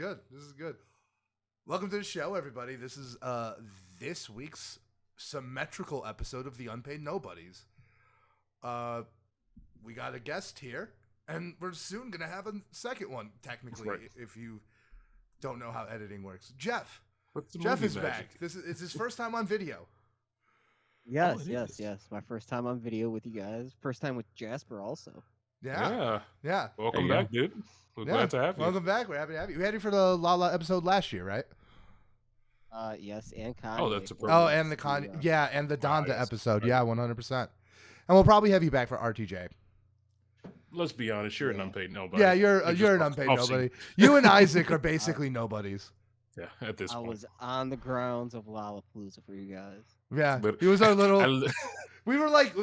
good. This is good. Welcome to the show, everybody. This is this week's symmetrical episode of the Unpaid Nobodies. We got a guest here, and we're soon gonna have a second one. Technically, if you don't know how editing works, Jeff. Jeff is back. It's his first time on video. Yes. My first time on video with you guys. First time with Jasper also. Yeah. Welcome back, dude. We're glad to have you. Welcome back. We're happy to have you. We had you for the Lolla episode last year, right? Yes, and Kanye. Oh, that's a and the and the Donda episode. Yeah, 100%. And we'll probably have you back for RTJ. Let's be honest, you're an unpaid nobody. Yeah, you're an unpaid nobody. You and Isaac are basically nobodies. Yeah, at this point. I was on the grounds of Lollapalooza for you guys. Yeah, but he was our little. We were like,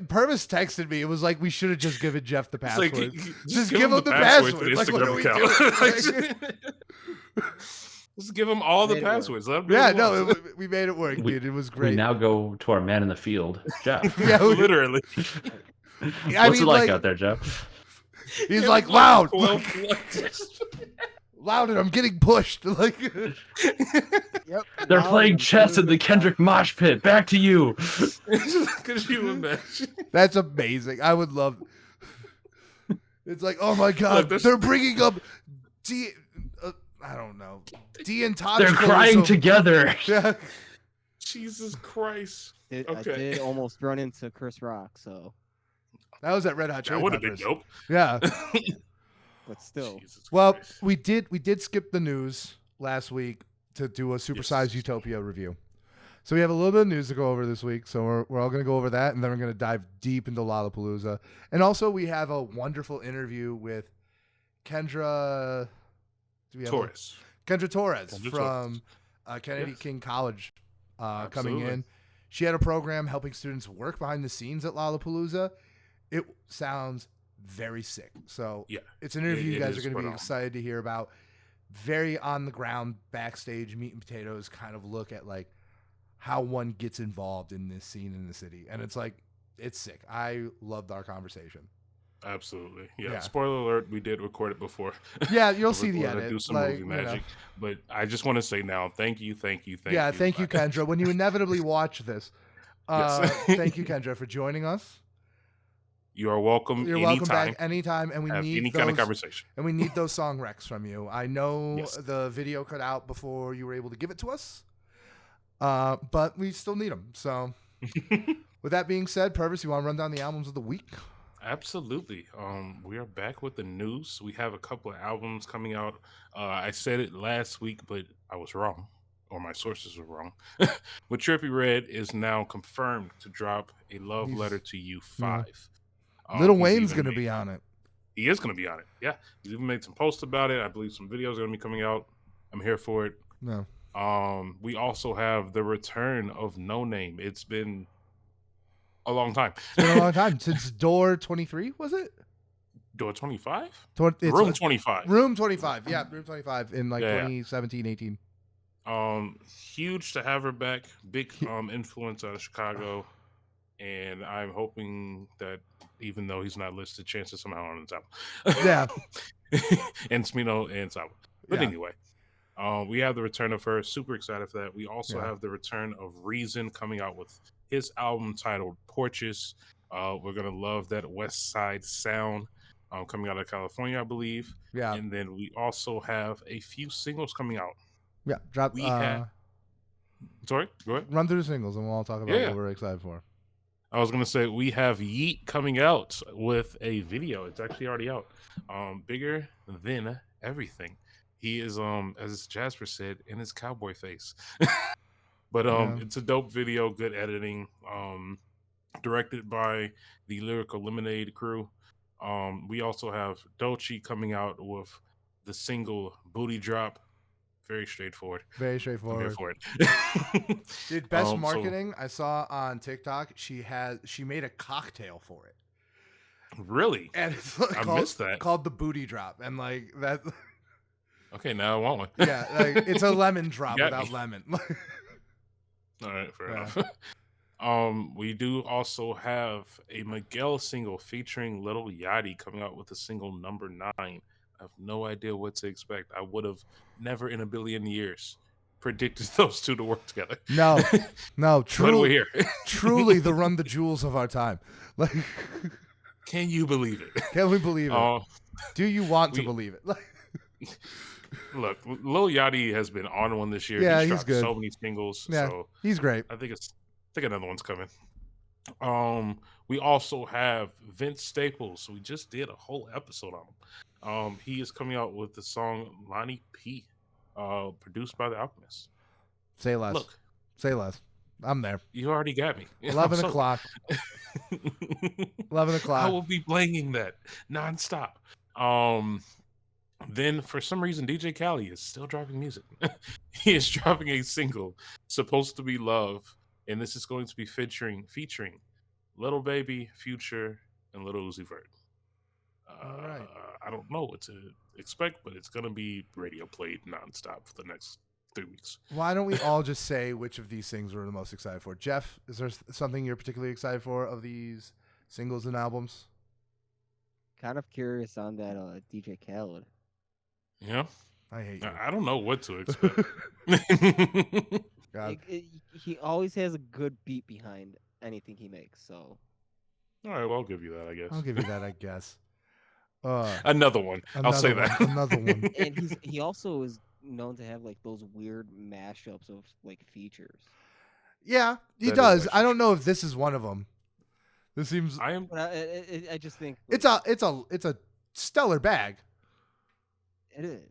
Purvis texted me. It was like we should have just given Jeff the password. Like, just give him the password. Like, what are we doing? Just give him all the passwords. We made it work, dude. It was great. We now go to our man in the field, Jeff. Yeah, literally. What's it like out there, Jeff? He's like loud. Loud, and I'm getting pushed. Like, yep. They're playing chess in the Kendrick mosh pit. Back to you. Could you imagine? That's amazing. I would love. It's like, oh my god, they're bringing up I don't know. And Todd. They're crying together. Yeah. Jesus Christ. I did almost run into Chris Rock, so. That was at Red Hot Chili Peppers. That would have been dope. Yeah. But still. Well, we did skip the news last week to do a supersized Utopia review. So we have a little bit of news to go over this week. So we're all going to go over that, and then we're going to dive deep into Lollapalooza. And also we have a wonderful interview with Kendra Torres. Kendra Torres from Kennedy King College coming in. She had a program helping students work behind the scenes at Lollapalooza. It sounds very sick. So it's an interview you guys are going to be excited to hear about. Very on the ground, backstage, meat and potatoes kind of look at like how one gets involved in this scene in the city. And it's like, it's sick. I loved our conversation. Absolutely. Yeah. Spoiler alert, we did record it before. Yeah, you'll see the edit. Do some movie magic. But I just want to say now, thank you. Thank you, Kendra. When you inevitably watch this, thank you, Kendra, for joining us. You are welcome. You're welcome back anytime, and we need any kind of conversation. And we need those song recs from you. I know the video cut out before you were able to give it to us, but we still need them. So, with that being said, Purvis, you want to run down the albums of the week? Absolutely. We are back with the news. We have a couple of albums coming out. I said it last week, but I was wrong, or my sources were wrong. But Trippie Redd is now confirmed to drop a Love Letter to You 5. Lil Wayne's going to be on it. He is going to be on it. Yeah. He's even made some posts about it. I believe some videos are going to be coming out. I'm here for it. No. We also have the return of No Name. It's been a long time. It's been a long time. Since Door 23, was it? Door 25? Room 25. Room 25. Yeah, Room 25 in 2017, 18. Huge to have her back. Big influence out of Chicago. And I'm hoping that even though he's not listed, Chance is somehow on his album. Yeah. And Smino and Sawa. But anyway, we have the return of her. Super excited for that. We also have the return of Reason coming out with his album titled Porches. We're going to love that West Side sound coming out of California, I believe. Yeah. And then we also have a few singles coming out. Yeah. Sorry, go ahead. Run through the singles and we'll all talk about what we're excited for. I was going to say we have Yeet coming out with a video. It's actually already out. Bigger Than Everything. He is, as Jasper said, in his cowboy face. But it's a dope video, good editing. Directed by the Lyrical Lemonade crew. We also have Dolce coming out with the single Booty Drop. Very straightforward. Very straightforward. I'm here for it. Dude, best marketing I saw on TikTok. She made a cocktail for it. Really? And it's I missed that. Called the Booty Drop, and like that. Okay, now I want one. Yeah, like it's a lemon drop without lemon. All right, fair enough. We do also have a Miguel single featuring Lil Yachty coming out with the single number 9. I have no idea what to expect. I would have never in a billion years predicted those two to work together. No, But we're here. truly the Run the Jewels of our time. Like, Can you believe it? can we believe it? Do you want to believe it? Look, Lil Yachty has been on one this year. Yeah, he's he's dropped good. so many singles. Yeah, So he's great. I think another one's coming. We also have Vince Staples. We just did a whole episode on him. He is coming out with the song Lonnie P, produced by The Alchemist. Say less. Look, say less. I'm there. You already got me. 11 o'clock. 11 o'clock. I will be blanging that nonstop. Then for some reason, DJ Khaled is still dropping music. He is dropping a single, Supposed to Be Love, and this is going to be featuring Little Baby, Future, and Little Uzi Vert. All right. I don't know what to expect, but it's going to be radio played nonstop for the next 3 weeks. Why don't we all just say which of these things we're the most excited for? Jeff, is there something you're particularly excited for of these singles and albums? Kind of curious on that DJ Khaled. Yeah. I hate you. I don't know what to expect. God. He always has a good beat behind anything he makes. So, All right, well, I'll give you that, I guess. I'll give you that, I guess. Another one. I'll say that. Another one. And he also is known to have like those weird mashups of like features. Yeah, he That does. is I don't know if this is one of them. This seems. But I just think It's a stellar bag. it is.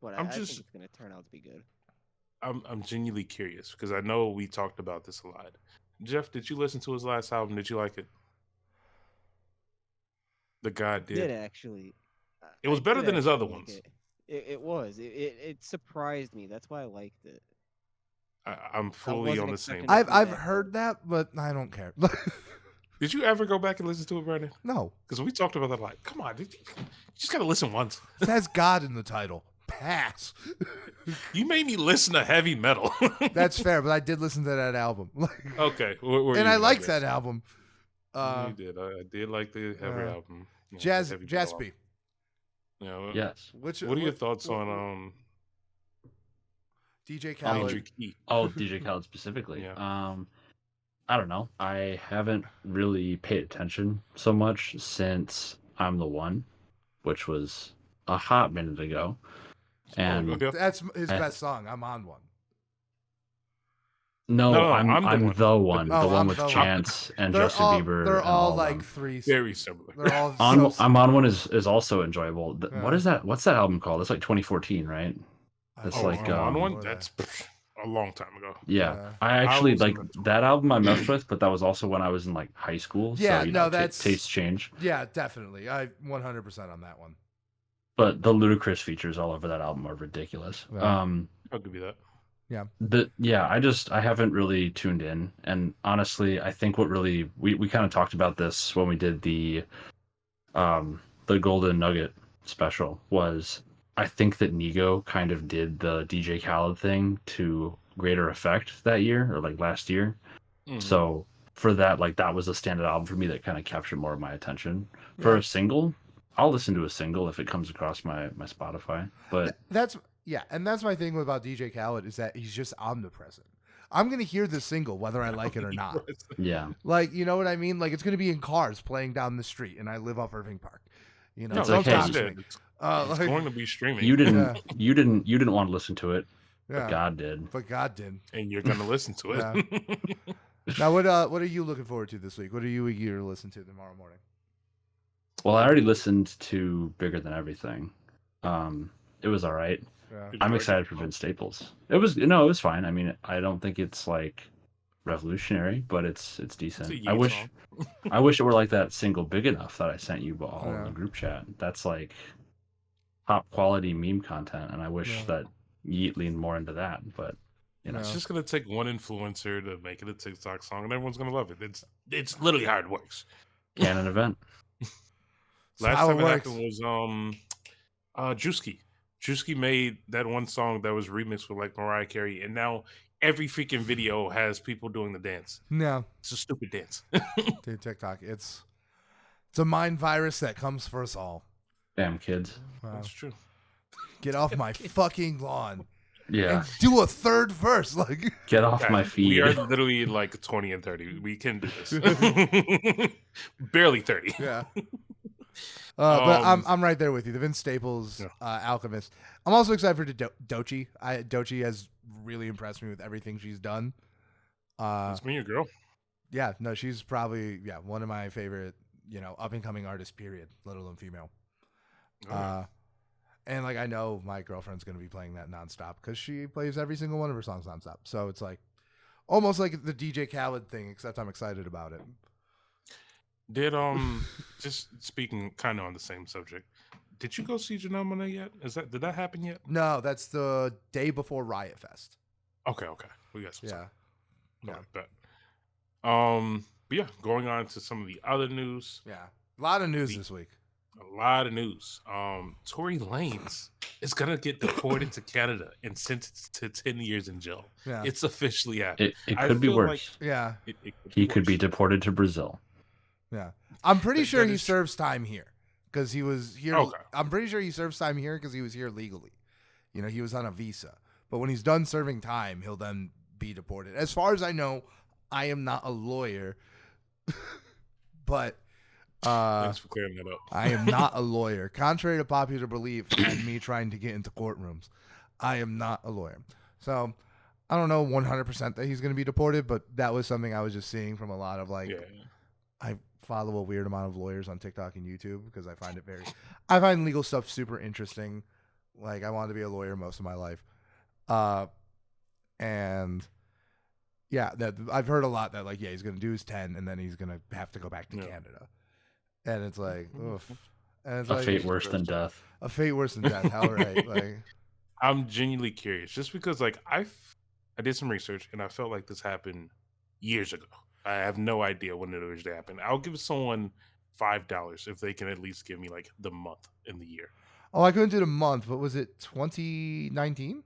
But I think it's gonna turn out to be good. I'm genuinely curious because I know we talked about this a lot. Jeff, did you listen to his last album? Did you like it? The God Did actually. It was I better did than his actually other like ones. It was. It surprised me. That's why I liked it. I'm fully wasn't on the same. expecting it. I've heard that, but I don't care. Did you ever go back and listen to it, Brandon? No, Because we talked about that a lot. Come on, you just gotta listen once. it has God in the title. Pass. You made me listen to heavy metal. That's fair, but I did listen to that album. Okay, and I liked that album. You did. I did like the heavy album. You know, the heavy metal Jasper. album. You know, Yes. what are your thoughts on DJ Major Khaled? Key? Oh, DJ Khaled specifically. Yeah. I don't know. I haven't really paid attention so much since I'm the One, which was a hot minute ago. And Oh, yeah. That's his best song. I'm on one. no, I'm the one, Oh, the one I'm with the one. Chance and They're Justin all, Bieber. They're and all of like them. three. Very similar. They're all I'm on one is also enjoyable. Yeah. What is that? What's that album called? It's like 2014, right? It's Oh, like, I'm on one. what That's a long time ago. Yeah, Yeah. I actually was like into it. that album. I messed with, but that was also when I was in like high school. Yeah, so, you no, know, that's- tastes change. Yeah, definitely. I 100% on that one. But the ludicrous features all over that album are ridiculous. Yeah. I'll give you that. I haven't really tuned in, and honestly, I think what really we kind of talked about this when we did the Golden Nugget special was I think that Nigo kind of did the DJ Khaled thing to greater effect that year or like last year. Mhm. So for that, like that was a standout album for me that kind of captured more of my attention. For a single, I'll listen to a single if it comes across my Spotify. But And that's my thing about DJ Khaled is that he's just omnipresent. I'm gonna hear this single whether I like it or not. yeah, Like, you know what I mean? Like, it's gonna be in cars playing down the street, and I live off Irving Park. You know, No, It's don't like, hey, stop it's me. it's Like, going to be streaming. you didn't Yeah. you didn't want to listen to it, yeah, but God did. but God did. and you're going to listen to it. Now, what are you looking forward to this week? What are you eager to listen to tomorrow morning? Well, I already listened to Bigger Than Everything. It was all right. Yeah. Did you I'm like excited it? for Vince Staples. It was fine. I mean, I don't think it's like revolutionary, but it's decent. It's a I Yeet wish song. I wish it were like that single Big Enough that I sent you all in Yeah. the group chat. That's like top quality meme content, and I wish Yeah. that Yeet leaned more into that. But you know, It's just going to take one influencer to make it a TikTok song, and everyone's going to love it. It's literally how it works. canon event. So Last how time it it works. happened was Drewski. Drewski made that one song that was remixed with like Mariah Carey, and now every freaking video has people doing the dance. No, It's a stupid dance. dude, TikTok. It's a mind virus that comes for us all. Damn kids. Wow. That's true. Get off my fucking lawn. Yeah. And do a third verse. Like, Get off my Guys, feed. We are literally like 20 and 30. We can do this. Barely 30. yeah. But I'm right there with you. The Vince Staples Alchemist. I'm also excited for Dochi. Dochi has really impressed me with everything she's done. It's me, your girl. Yeah, no, she's probably one of my favorite, up and coming artists. Period. Let alone female. And like I know my girlfriend's gonna be playing that nonstop because she plays every single one of her songs nonstop. So it's like almost like the DJ Khaled thing, except I'm excited about it. Did just speaking kind of on the same subject, did you go see Janelle Monáe yet? Did that happen yet? No, that's the day before Riot Fest. Okay, we got some time. Yeah. But yeah, going on to some of the other news. Yeah. A lot of news this week. A lot of news. Tory Lanez is gonna get deported to Canada and sentenced to 10 years in jail. Yeah. It's officially happening. It could be worse. He could be deported to Brazil. Yeah. I'm pretty sure he serves time here because he was here. Okay. I'm pretty sure he serves time here because he was here legally. He was on a visa. But when he's done serving time, he'll then be deported. As far as I know, I am not a lawyer, but thanks for clearing that up. I am not a lawyer. Contrary to popular belief and me trying to get into courtrooms, I am not a lawyer. So I don't know 100% that he's going to be deported, but that was something I was just seeing from a lot of I follow a weird amount of lawyers on TikTok and YouTube because I find legal stuff super interesting. Like I wanted to be a lawyer most of my life. And yeah, that I've heard a lot that he's going to do his 10 and then he's going to have to go back to Canada. And it's like, oof. And it's a fate worse than death. A fate worse than death. How right? I'm genuinely curious just because I did some research and I felt like this happened years ago. I have no idea when it originally happened. I'll give someone $5 if they can at least give me the month in the year. Oh, I couldn't do the month, but was it 2019?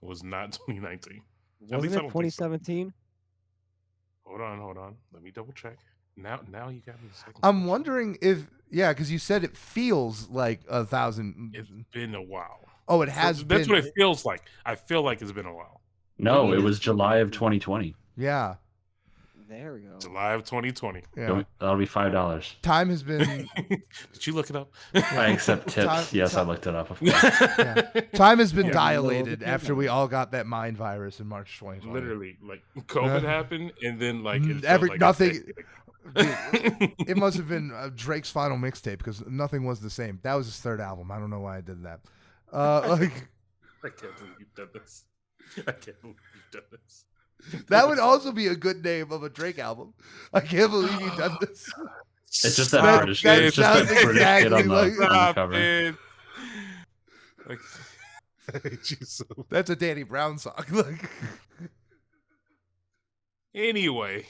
It was not 2019. Wasn't it 2017? So. Hold on. Let me double check. Now you got me a second. I'm wondering if because you said it feels like 1,000. It's been a while. Oh, it has been. That's what it feels like. I feel like it's been a while. No, it was July of 2020. Yeah. There we go. July of 2020. Yeah. That'll be $5. Time has been. Did you look it up? I accept tips. I looked it up. Of course. Time has been dilated after we all got that mind virus in March 2020. Literally, COVID happened, and then nothing. It must have been Drake's final mixtape because nothing was the same. That was his third album. I don't know why I did that. I can't believe you've done this. I can't believe you've done this. That would also be a good name of a Drake album. I can't believe you've done this. It's just that British. It's just that British kid on the cover. That's a Danny Brown song. Anyway,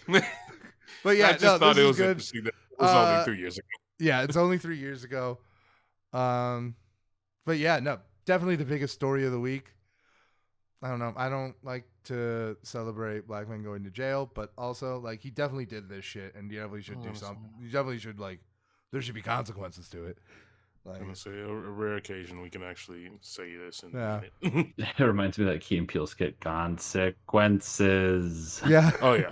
but yeah, I just thought it was good. Interesting that it was only 3 years ago. Yeah, it's only 3 years ago. But yeah, no, definitely the biggest story of the week. I don't know. I don't like to celebrate black men going to jail, but also he definitely did this shit, and you definitely should do something. You definitely should there should be consequences to it. I'm gonna say a rare occasion we can actually say this. It reminds me of that Key and Peele skit, Consequences. Yeah. Oh yeah.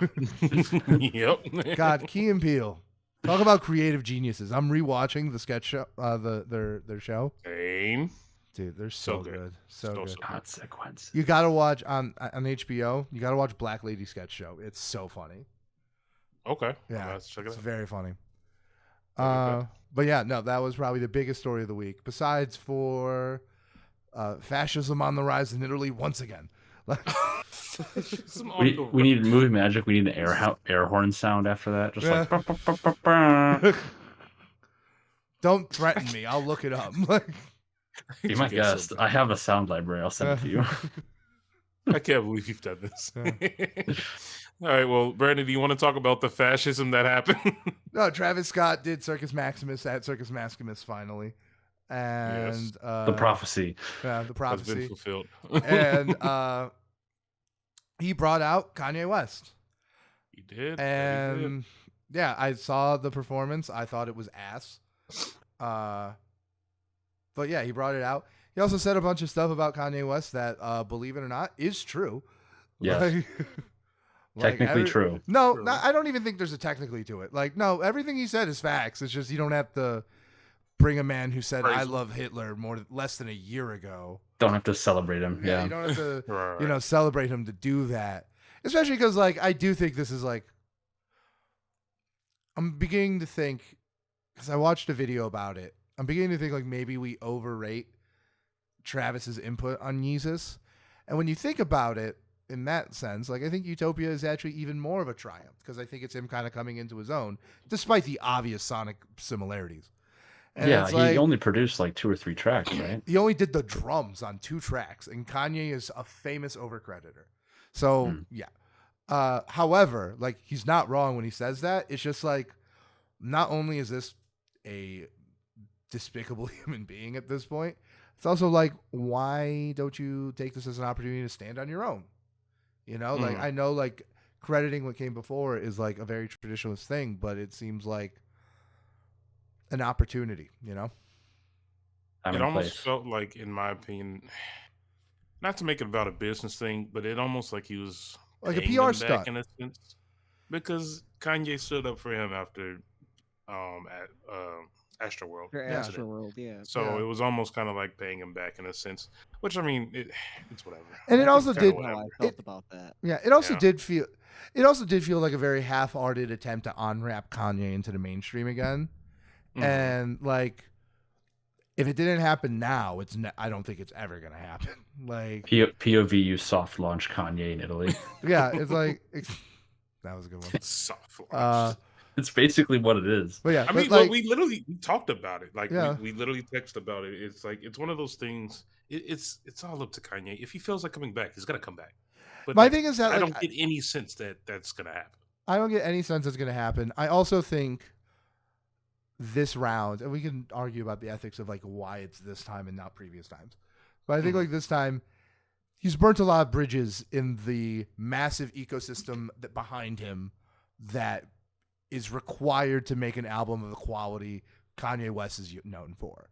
Yep. God, Key and Peele. Talk about creative geniuses. I'm rewatching the sketch show, their show. Same. Dude, they're so good. So good. Consequences. You gotta watch on HBO. You gotta watch Black Lady Sketch Show. It's so funny. Okay. Yeah, Let's check it it's out. very funny. But yeah, no, that was probably the biggest story of the week. Besides for fascism on the rise in Italy once again. We need movie magic. We need an air horn sound after that. Just bah, bah, bah, bah. Don't threaten me. I'll look it up. Be my guest. I have a sound library. I'll send it to you. I can't believe you've done this. All right, well, Brandon, do you want to talk about the fascism that happened? No, Travis Scott did Circus Maximus at Circus Maximus finally. And the prophecy. Yeah, the prophecy. Has been fulfilled. And he brought out Kanye West. He did. And yeah, I saw the performance. I thought it was ass. But yeah, he brought it out. He also said a bunch of stuff about Kanye West that, believe it or not, is true. Yes. Technically true. No, True. I don't even think there's a technically to it. Like, no, everything he said is facts. It's just you don't have to bring a man who said I love Hitler less than a year ago. Don't have to celebrate him. Yeah. You don't have to Right. celebrate him to do that. Especially because like I do think this is like I'm beginning to think because I watched a video about it. I'm beginning to think like maybe we overrate Travis's input on Yeezus. And when you think about it in that sense, like I think Utopia is actually even more of a triumph because I think it's him kind of coming into his own, despite the obvious sonic similarities. And yeah, it's he like, only produced like 2 or 3 tracks, right? he only did the drums on 2 tracks, and Kanye is a famous overcreditor. So yeah. However, like he's not wrong when he says that. It's just like, not only is this a despicable human being at this point, it's also like, why don't you take this as an opportunity to stand on your own? You know, like I know like crediting what came before is like a very traditionalist thing, but it seems like an opportunity, you know? It almost felt like, in my opinion, not to make it about a business thing, but it almost like he was Like a paying PR them stunt. back in a sense, because Kanye stood up for him after at Astroworld. For Yeah. Astroworld, yeah. So Yeah. it was almost kind of like paying him back in a sense, which I mean, it's whatever. And it It's also kinda did- How I whatever. felt about that. Yeah, it also Yeah. did feel. It also did feel like a very half-hearted attempt to on-ramp Kanye into the mainstream again, Mhm. and like, if it didn't happen now, I don't think it's ever gonna happen. Like, POV, you soft launch Kanye in Italy. yeah, it's like that was a good one. Soft launch. It's basically what it is. But yeah, I but mean, like, we literally talked about it. Like Yeah. we literally texted about it. It's like it's one of those things. It's all up to Kanye. If he feels like coming back, he's gonna come back. But my like, thing is that I like, don't get any sense that that's gonna happen. I don't get any sense it's gonna happen. I also think this round, and we can argue about the ethics of like why it's this time and not previous times, but I think like this time, he's burnt a lot of bridges in the massive ecosystem that behind him that is required to make an album of the quality Kanye West is known for,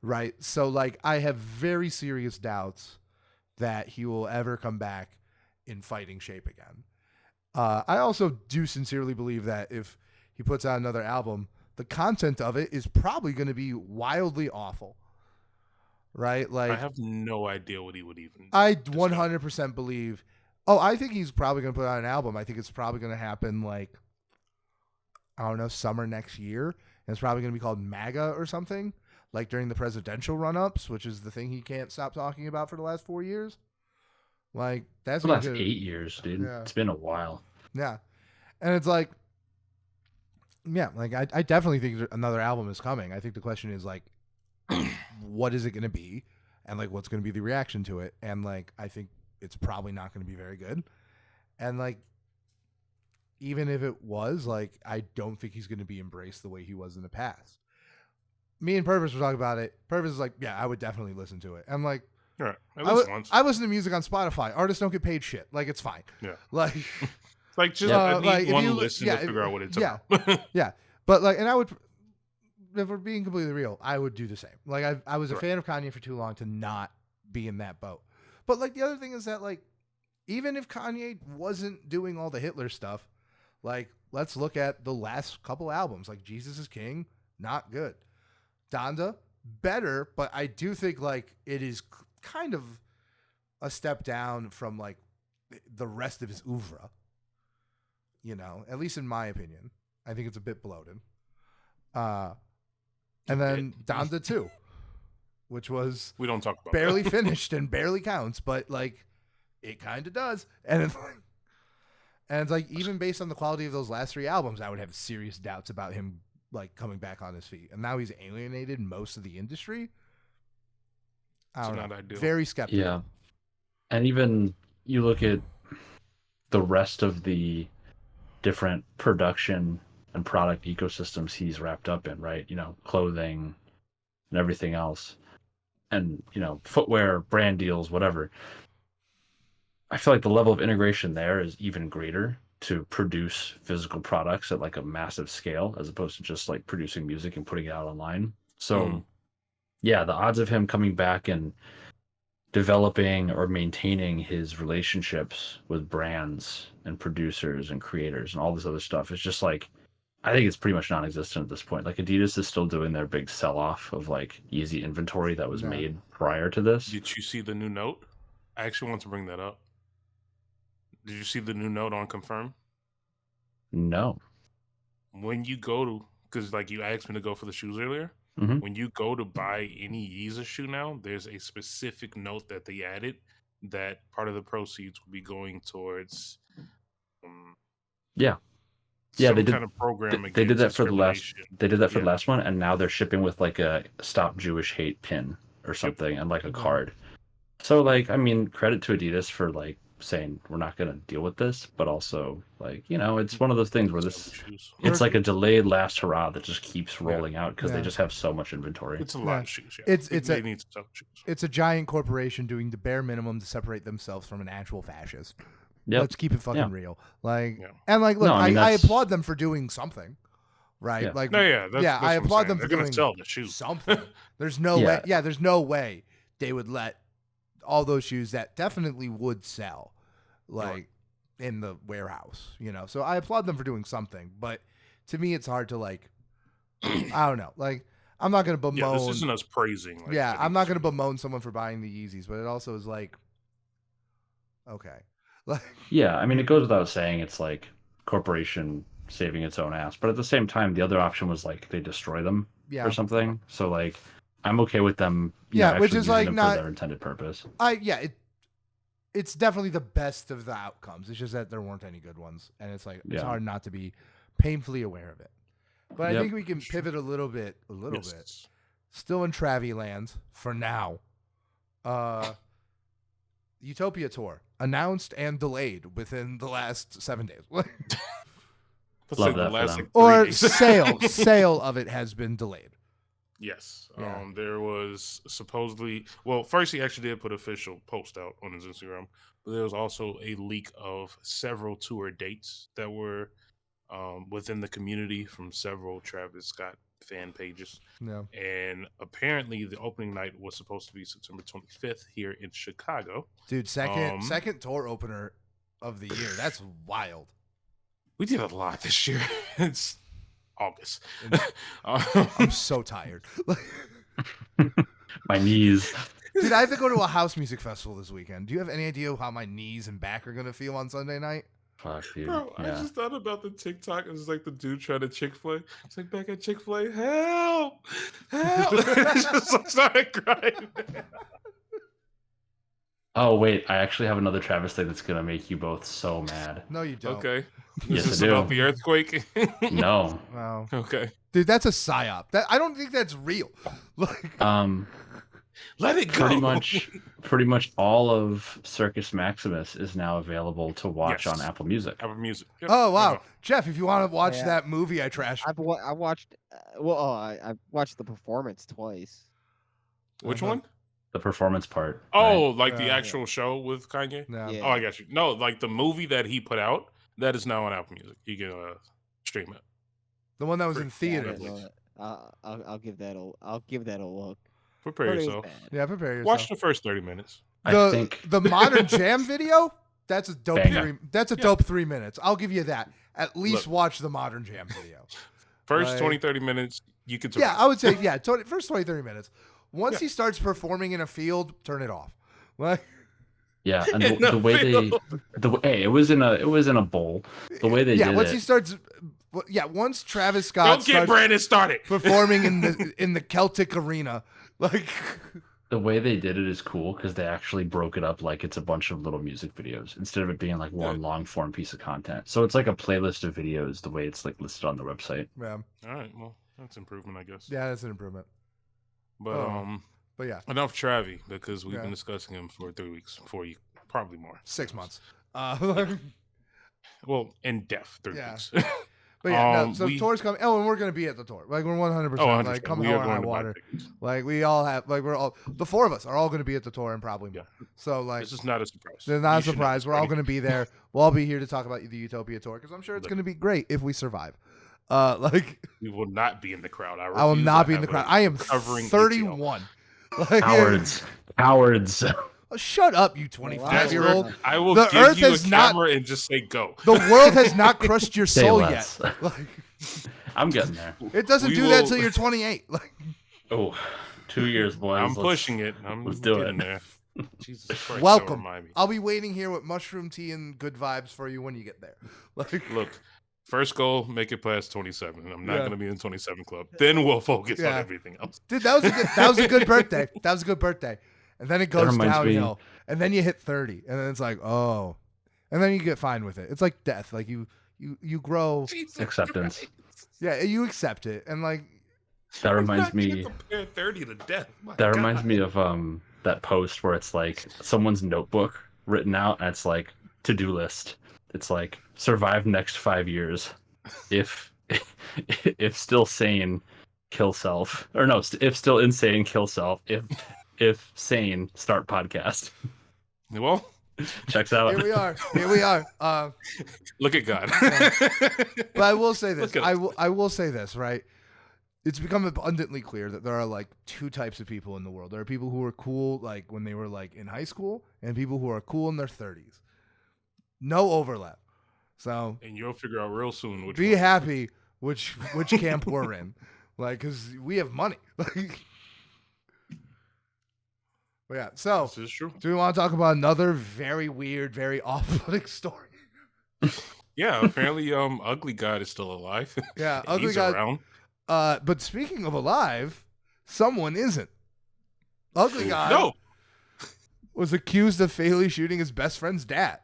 right? So like I have very serious doubts that he will ever come back in fighting shape again. I also do sincerely believe that if he puts out another album, the content of it is probably going to be wildly awful, right? Like I have no idea what he would even. I 100% believe. Oh, I think he's probably going to put out an album. I think it's probably going to happen like, I don't know, summer next year. And it's probably going to be called MAGA or something, like during the presidential run-ups, which is the thing he can't stop talking about for the last 4 years. Like that's The last gonna- 8 years, dude. Yeah. It's been a while. Yeah. And it's like, yeah, like I definitely think another album is coming. I think the question is like, what is it going to be? And like, what's going to be the reaction to it? And like, I think it's probably not going to be very good. And like, even if it was, like, I don't think he's going to be embraced the way he was in the past. Me and Purvis were talking about it. Purvis is like, yeah, I would definitely listen to it. I'm like, Right. At least once. I listen to music on Spotify. Artists don't get paid shit. Like, it's fine. Yeah. Like, Like just Yeah. I need Like, if one you- listen yeah, to figure out what it's yeah. about. yeah. But like, and I would, if we're being completely real, I would do the same. Like, I was a Right. fan of Kanye for too long to not be in that boat. But like, the other thing is that like, even if Kanye wasn't doing all the Hitler stuff, like, let's look at the last couple albums. Like, Jesus is King, not good. Donda, better, but I do think like it is kind of a step down from like the rest of his oeuvre. You know, at least in my opinion, I think it's a bit bloated. And then Donda 2, which was We don't talk about barely that. finished and barely counts, but like it kind of does. And it's like even based on the quality of those last 3 albums, I would have serious doubts about him like coming back on his feet. And now he's alienated most of the industry. I It's don't know. not ideal. Very skeptical. Yeah. And even you look at the rest of the different production and product ecosystems he's wrapped up in, right? You know, clothing and everything else. And, you know, footwear, brand deals, whatever. I feel like the level of integration there is even greater to produce physical products at like a massive scale as opposed to just like producing music and putting it out online. So yeah, the odds of him coming back and developing or maintaining his relationships with brands and producers and creators and all this other stuff is just like, I think it's pretty much non-existent at this point. Like Adidas is still doing their big sell-off of like Yeezy inventory that was made prior to this. Did you see the new note? I actually want to bring that up. Did you see the new note on Confirm? No. When you go to, because like you asked me to go for the shoes earlier, when you go to buy any Yeezus shoe now, there's a specific note that they added that part of the proceeds will be going towards yeah, some they did kind of program. They did that for the last. They did that for Yeah. the last one, and now they're shipping with like a Stop Jewish Hate pin or something, and like a card. So like, I mean, credit to Adidas for like saying we're not going to deal with this, but also like, you know, it's one of those things where it's like a delayed last hurrah that just keeps rolling out because they just have so much inventory. It's a lot of shoes. It's a giant corporation doing the bare minimum to separate themselves from an actual fascist. Yep. Let's keep it fucking real. Like, and like, look, I applaud them for doing something, right? Yeah. Like, that's I applaud them for They're doing sell the shoes. something. There's no way. Yeah, there's no way they would let all those shoes that definitely would sell, like in the warehouse, you know. So I applaud them for doing something, but to me, it's hard to like. I don't know. Like, I'm not gonna bemoan. Yeah, this isn't us praising. Like, I'm not gonna bemoan someone for buying the Yeezys, but it also is like, okay. Yeah, I mean, it goes without saying it's like corporation saving its own ass, but at the same time, the other option was like they destroy them or something. So like, I'm okay with them. Which is like not for their intended purpose. It's definitely the best of the outcomes. It's just that there weren't any good ones, and it's like it's hard not to be painfully aware of it. But I think we can pivot a little bit. Still in Travi land for now. Utopia tour announced and delayed within the last 7 days. Love that. Or sale of it has been delayed. Yes. There was supposedly, well, first he actually did put an official post out on his Instagram, but there was also a leak of several tour dates that were within the community from several Travis Scott fan pages. No. And apparently the opening night was supposed to be September 25th here in Chicago. Dude, second tour opener of the year. That's wild. We did a lot this year. It's August. I'm so tired. My knees. Dude, I have to go to a house music festival this weekend. Do you have any idea how my knees and back are going to feel on Sunday night? Fuck, dude. Bro, I just thought about the TikTok. It's like the dude trying to Chick-fil-A. It's like, back at Chick-fil-A, help! Just like started crying. Oh, wait. I actually have another Travis thing that's going to make you both so mad. No, you don't. Okay. Yes, Is this about the earthquake? No. Wow. Okay. Dude, that's a psyop. I don't think that's real. Let it go. Pretty much all of Circus Maximus is now available to watch on Apple Music. Apple Music. Yep. Oh wow, Jeff! If you want to watch that movie I trashed, I watched. I watched the performance twice. Which one? The performance part. Oh, right? Like the actual show with Kanye? No. Yeah. Oh, I got you. No, like the movie that he put out, that is now on Apple Music. You can stream it. The one that was in theaters. I'll give that a look. Prepare yourself. Yeah, prepare yourself. Watch the first 30 minutes. I think the Modern Jam video. That's a dope. That's a dope 3 minutes. I'll give you that. At least watch the Modern Jam video. First 20-30 minutes, you can. Yeah, I would say first 20-30 minutes. Once he starts performing in a field, turn it off. Like. Yeah, and the way it was in a bowl. The way they did once it. he starts. Once Travis Scott don't get Brandon started performing in the Celtic arena, like the way they did it is cool because they actually broke it up like it's a bunch of little music videos instead of it being like one long form piece of content. So it's like a playlist of videos the way it's like listed on the website. Yeah. All right, well that's improvement, I guess. Yeah, that's an improvement. But yeah, enough Travi because we've been discussing him for 3 weeks, 4 weeks, probably more. 6 months. Well, in depth, 3 weeks. But yeah, so tour's coming. Oh, and we're gonna be at the tour. Like we're 100%. Like come hell or high water. Like we all have. Like we're all. The four of us are all gonna be at the tour and probably more. So like this is not a surprise. It's not a surprise. We're all gonna be there. We'll all be here to talk about the Utopia tour because I'm sure it's gonna be great if we survive. Like You will not be in the crowd. I will not be in the crowd. I am covering 31. Like, Cowards. Cowards. Oh, shut up, you 25-year-old. I will The give earth you a has not- camera and just say go. The world has not crushed your Say soul less. yet. Like, I'm getting there. it doesn't We do that will- until you're 28. Like, Oh, 2 years, boys. I'm pushing it. I'm let's do getting it. there. Jesus Christ, don't welcome. remind me. I'll be waiting here with mushroom tea and good vibes for you when you get there. Like, Look, first goal, make it past 27. I'm not Yeah. going to be in the 27 club. Then we'll focus Yeah. on everything else. dude, that was a good birthday. That was a good birthday. And then it goes reminds me- downhill. And then you hit 30. And then it's like, oh. And then you get fine with it. It's like death. Like you grow. Jesus Acceptance. Christ. Yeah, you accept it. And like, That reminds Not me. compare 30 to death. My That God. reminds me of that post where it's like someone's notebook written out and it's like to-do list. It's like survive next 5 years. If still sane, kill self. Or no, if still insane, kill self. If sane, start podcast. Well, Checks out. here we are. Here we are. look at God. But I will say this. Look at I will say this, right? It's become abundantly clear that there are like two types of people in the world. There are people who are cool like when they were like in high school and people who are cool in their 30s. No overlap. So And you'll figure out real soon which be one. happy which camp we're in. Like, cause we have money. Like, but yeah, so This is true. do we want to talk about another very weird, very off-putting story? Yeah, apparently Ugly God is still alive. Yeah, Ugly He's God. around. But speaking of alive, someone isn't. Ugly God No. was accused of fatally shooting his best friend's dad.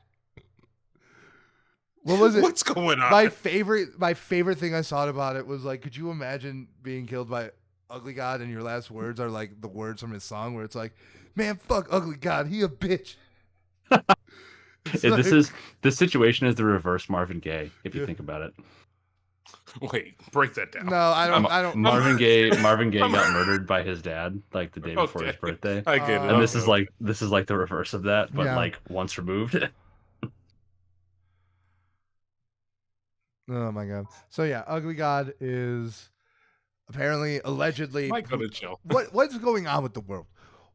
What was it? What's going on? My favorite thing I saw about it was like, could you imagine being killed by Ugly God and your last words are like the words from his song where it's like, man, fuck Ugly God, he a bitch. It's like- This situation is the reverse Marvin Gaye, if you Yeah. think about it. Wait, break that down. No, I don't. Marvin Gaye got murdered by his dad like the day before his Okay. birthday. I get it. And And this is Okay. like the reverse of that, but Yeah. like once removed. Oh my god. So yeah, Ugly God is apparently allegedly. Mike, go to chill. What's going on with the world?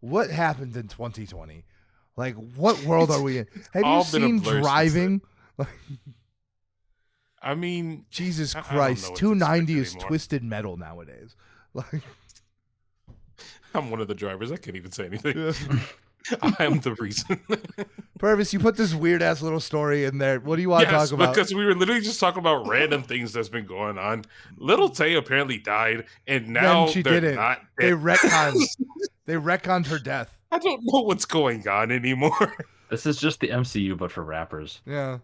What happened in 2020? Like, what world are we in? Have you all been a seen blur since Driving? I mean, Jesus I don't know Christ, what to 290 is expect anymore. twisted metal nowadays. Like, I'm one of the drivers. I can't even say anything. I am the reason. Purvis, you put this weird ass little story in there. What do you want to Yes, talk about? because we were literally just talking about random things that's been going on. Little Tay apparently died, and now she they're didn't. not They dead. retconned her death. I don't know what's going on anymore. This is just the MCU, but for rappers. Yeah.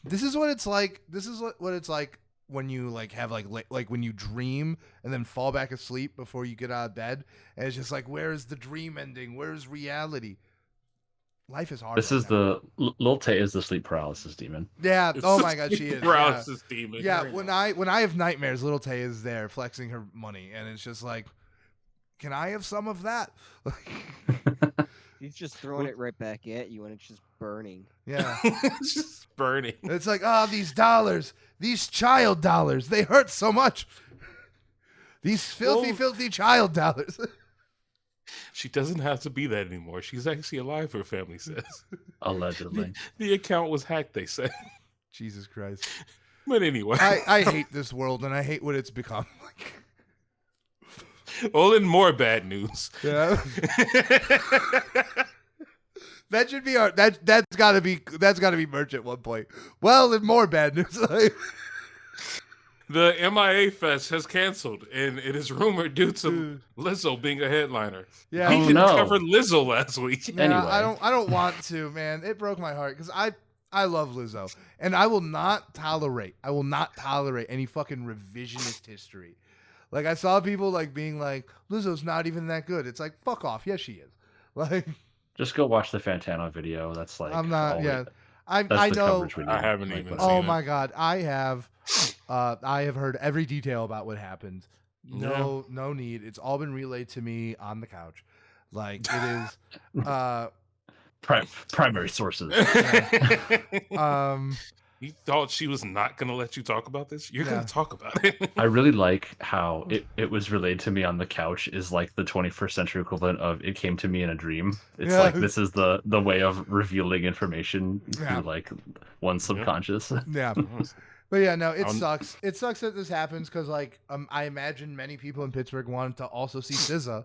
This is what it's like. This is what it's like when you like have like when you dream and then fall back asleep before you get out of bed, and it's just like, where's the dream ending? Where's reality? Life is hard. This right is now. Lil Tay is the sleep paralysis demon. Yeah. It's Oh the my god, she is. Yeah. paralysis demon. Yeah. When I have nightmares, Little Tay is there flexing her money, and it's just like, can I have some of that? He's just throwing it right back at you, and it's just burning. Yeah. It's just burning. It's like, oh, these dollars, these child dollars, they hurt so much. These filthy, Well- filthy child dollars. She doesn't have to be that anymore. She's actually alive, her family says. Allegedly. The account was hacked, they said. Jesus Christ. But anyway. I hate this world, and I hate what it's become. Well, in more bad news. Yeah. That should be our that's gotta be merch at one point. Well, in more bad news. The MIA Fest has canceled, and it is rumored due to Lizzo being a headliner. Yeah. He Oh, didn't no. cover Lizzo last week. Yeah, Anyway. I don't want to, man. It broke my heart because I love Lizzo, and I will not tolerate any fucking revisionist history. Like, I saw people like being like, Lizzo's not even that good. It's like, fuck off. Yes, she is. Like, Just go watch the Fantano video. That's like I'm not. all Yeah, it- I that's the know. coverage we need. I haven't Like, even that's- seen Oh it. my god, I have heard every detail about what happened. No need. It's all been relayed to me on the couch. Like, it is. Primary sources. You thought she was not going to let you talk about this? You're going Yeah. to talk about it. I really like how it was relayed to me on the couch is like the 21st century equivalent of it came to me in a dream. It's Yeah. like this is the way of revealing information Yeah. through like one's subconscious. Yeah. Honestly. But yeah, no, it Um, sucks. It sucks that this happens because, like, I imagine many people in Pittsburgh wanted to also see SZA,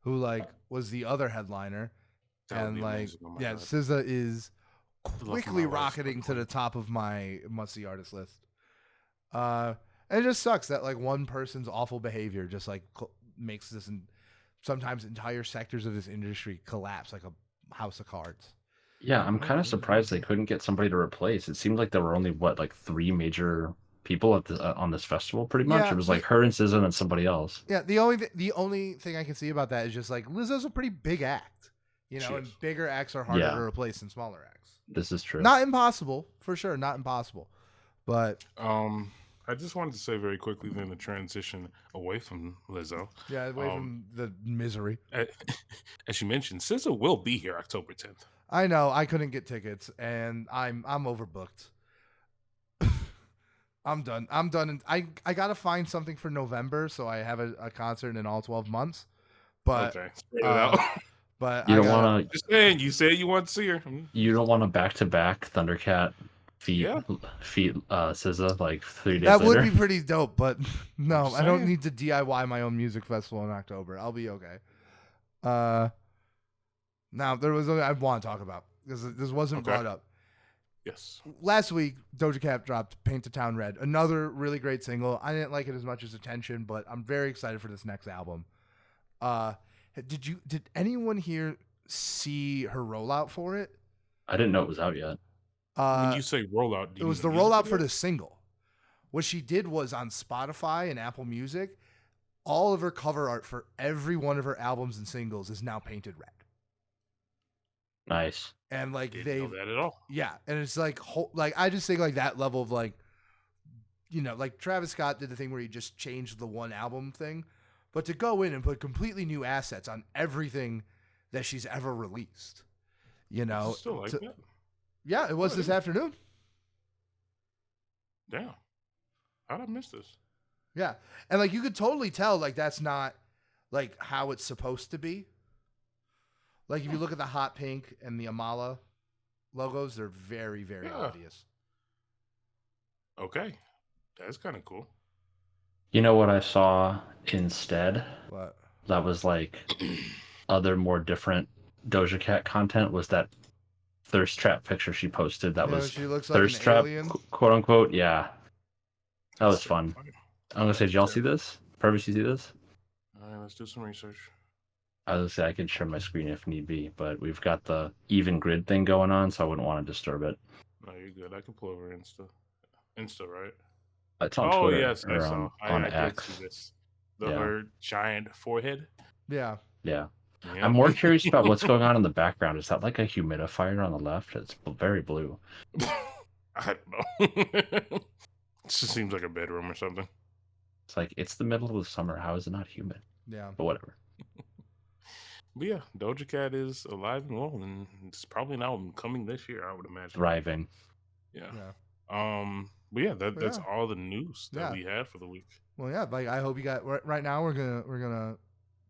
who like was the other headliner, That would and be like, amazing. Oh my yeah, God. SZA is love of quickly my life, rocketing to Bitcoin. the top of my must-see artist list. And it just sucks that like one person's awful behavior just like makes this and sometimes entire sectors of this industry collapse like a house of cards. Yeah, I'm kind of surprised they couldn't get somebody to replace. It seemed like there were only like 3 major people at the on this festival. Pretty much, Yeah, it was like her and SZA and then somebody else. Yeah, the only thing I can see about that is just like Lizzo's a pretty big act, you know, and bigger acts are harder Yeah. to replace than smaller acts. This is true. Not impossible, for sure, not impossible, but I just wanted to say very quickly then the transition away from Lizzo. yeah, away from the misery. As you mentioned, SZA will be here October 10th. I know I couldn't get tickets, and I'm overbooked. I'm done. And I gotta find something for November, so I have a concert in all 12 months. But Okay, spread it out. But You I don't gotta- want to. Just saying, you said you want to see her. You don't want to back-to-back Thundercat feet SZA like 3 days That later. would be pretty dope, but no, just I don't saying. need to DIY my own music festival in October. I'll be okay. Now there was something I want to talk about because this wasn't Okay. brought up. Yes. Last week, Doja Cat dropped "Paint the Town Red," another really great single. I didn't like it as much as "Attention," but I'm very excited for this next album. Did anyone here see her rollout for it? I didn't know it was out yet. When you say rollout, do you It was the mean music rollout for video? the single. What she did was on Spotify and Apple Music, all of her cover art for every one of her albums and singles is now painted red. Nice. And like Didn't know that at all. yeah, and it's like like I just think like that level of like, you know, like Travis Scott did the thing where he just changed the one album thing, but to go in and put completely new assets on everything that she's ever released, you know, Still like that. yeah, it was Oh, this yeah. afternoon. Damn. How'd I miss this? Yeah, and like you could totally tell like that's not like how it's supposed to be. Like if you look at the hot pink and the Amala logos, they're very, very Yeah. obvious. Okay. That's kind of cool. You know what I saw instead? But That was like other more different Doja Cat content was that thirst trap picture she posted. That you know, was she looks like thirst an trap, alien. quote unquote. Yeah, that was That's fun. funny. I'm gonna say, did y'all see this? Purvis, you see this? All right, let's do some research. I was gonna say I can share my screen if need be, but we've got the even grid thing going on, so I wouldn't want to disturb it. No, you're good. I can pull over Insta. Insta, right? It's on Oh Twitter yes, I or saw. on I did X. see this. Yeah. Her giant forehead. Yeah. Yeah. Yeah. I'm more curious about what's going on in the background. Is that like a humidifier on the left? It's very blue. I don't know. It just seems like a bedroom or something. It's like it's the middle of the summer. How is it not humid? Yeah. But whatever. But yeah, Doja Cat is alive and well, and it's probably an album coming this year, I would imagine. Thriving. Yeah. Yeah. But yeah, that's yeah. all the news that Yeah. we had for the week. Well, yeah. Like I hope you got right now. We're gonna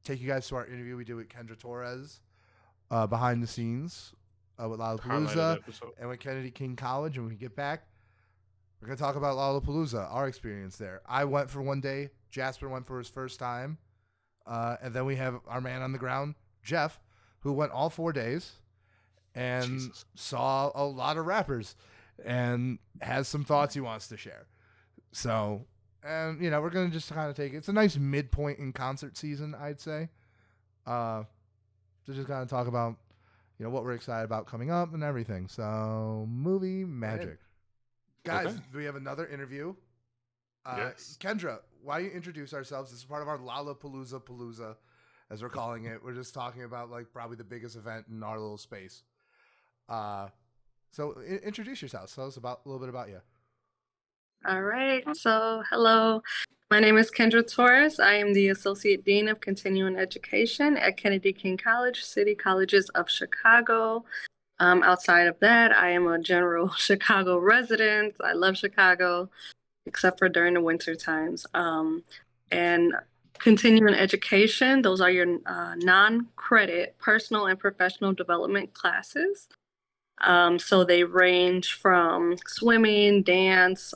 take you guys to our interview we did with Kendra Torres, behind the scenes, with Highlighted Lollapalooza episode. and with Kennedy King College. And when we get back, we're gonna talk about Lollapalooza, our experience there. I went for one day. Jasper went for his first time, and then we have our man on the ground, Jeff, who went all 4 days and Jesus. saw a lot of rappers and has some thoughts he wants to share. So, and you know, we're gonna just kind of take it's a nice midpoint in concert season, I'd say. To just kind of talk about, you know, what we're excited about coming up and everything. So, movie magic, guys. Okay. We have another interview. Yes. Kendra, why don't you introduce ourselves? This is part of our Lollapalooza-palooza, as we're calling it. We're just talking about like probably the biggest event in our little space. So introduce yourself. Tell us a little bit about you. All right. So, hello. My name is Kendra Torres. I am the Associate Dean of Continuing Education at Kennedy King College, City Colleges of Chicago. Outside of that, I am a general Chicago resident. I love Chicago, except for during the winter times. And continuing education, those are your non-credit personal and professional development classes. So they range from swimming, dance,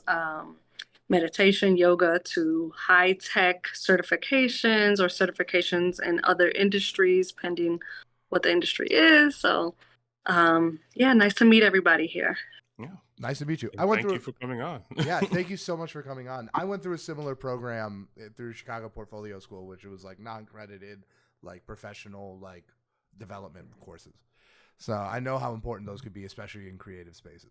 meditation, yoga, to high-tech certifications or certifications in other industries, pending what the industry is. So yeah, nice to meet everybody here. Yeah. Nice to meet you. Thank you for coming on. Yeah, thank you so much for coming on. I went through a similar program through Chicago Portfolio School, which was like non-credited, like professional, like development courses. So I know how important those could be, especially in creative spaces.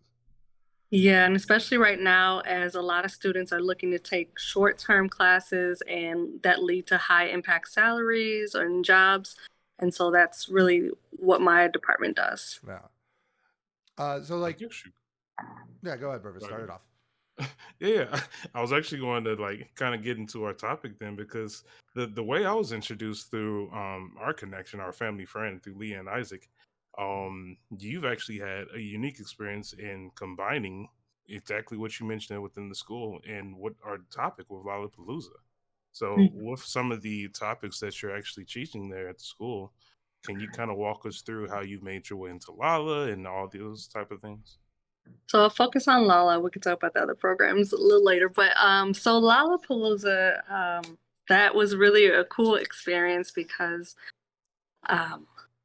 Yeah, and especially right now, as a lot of students are looking to take short-term classes and that lead to high impact salaries or jobs. And so that's really what my department does. Yeah. So like, yeah, go ahead, Purvis. Start it off. Yeah, I was actually going to like kind of get into our topic then, because the way I was introduced through our connection, our family friend, through Leah and Isaac, you've actually had a unique experience in combining exactly what you mentioned within the school and what our topic with Lollapalooza. So with some of the topics that you're actually teaching there at the school, can you kind of walk us through how you made your way into Lolla and all those type of things? So I'll focus on Lolla. We can talk about the other programs a little later. But so Lollapalooza, that was really a cool experience because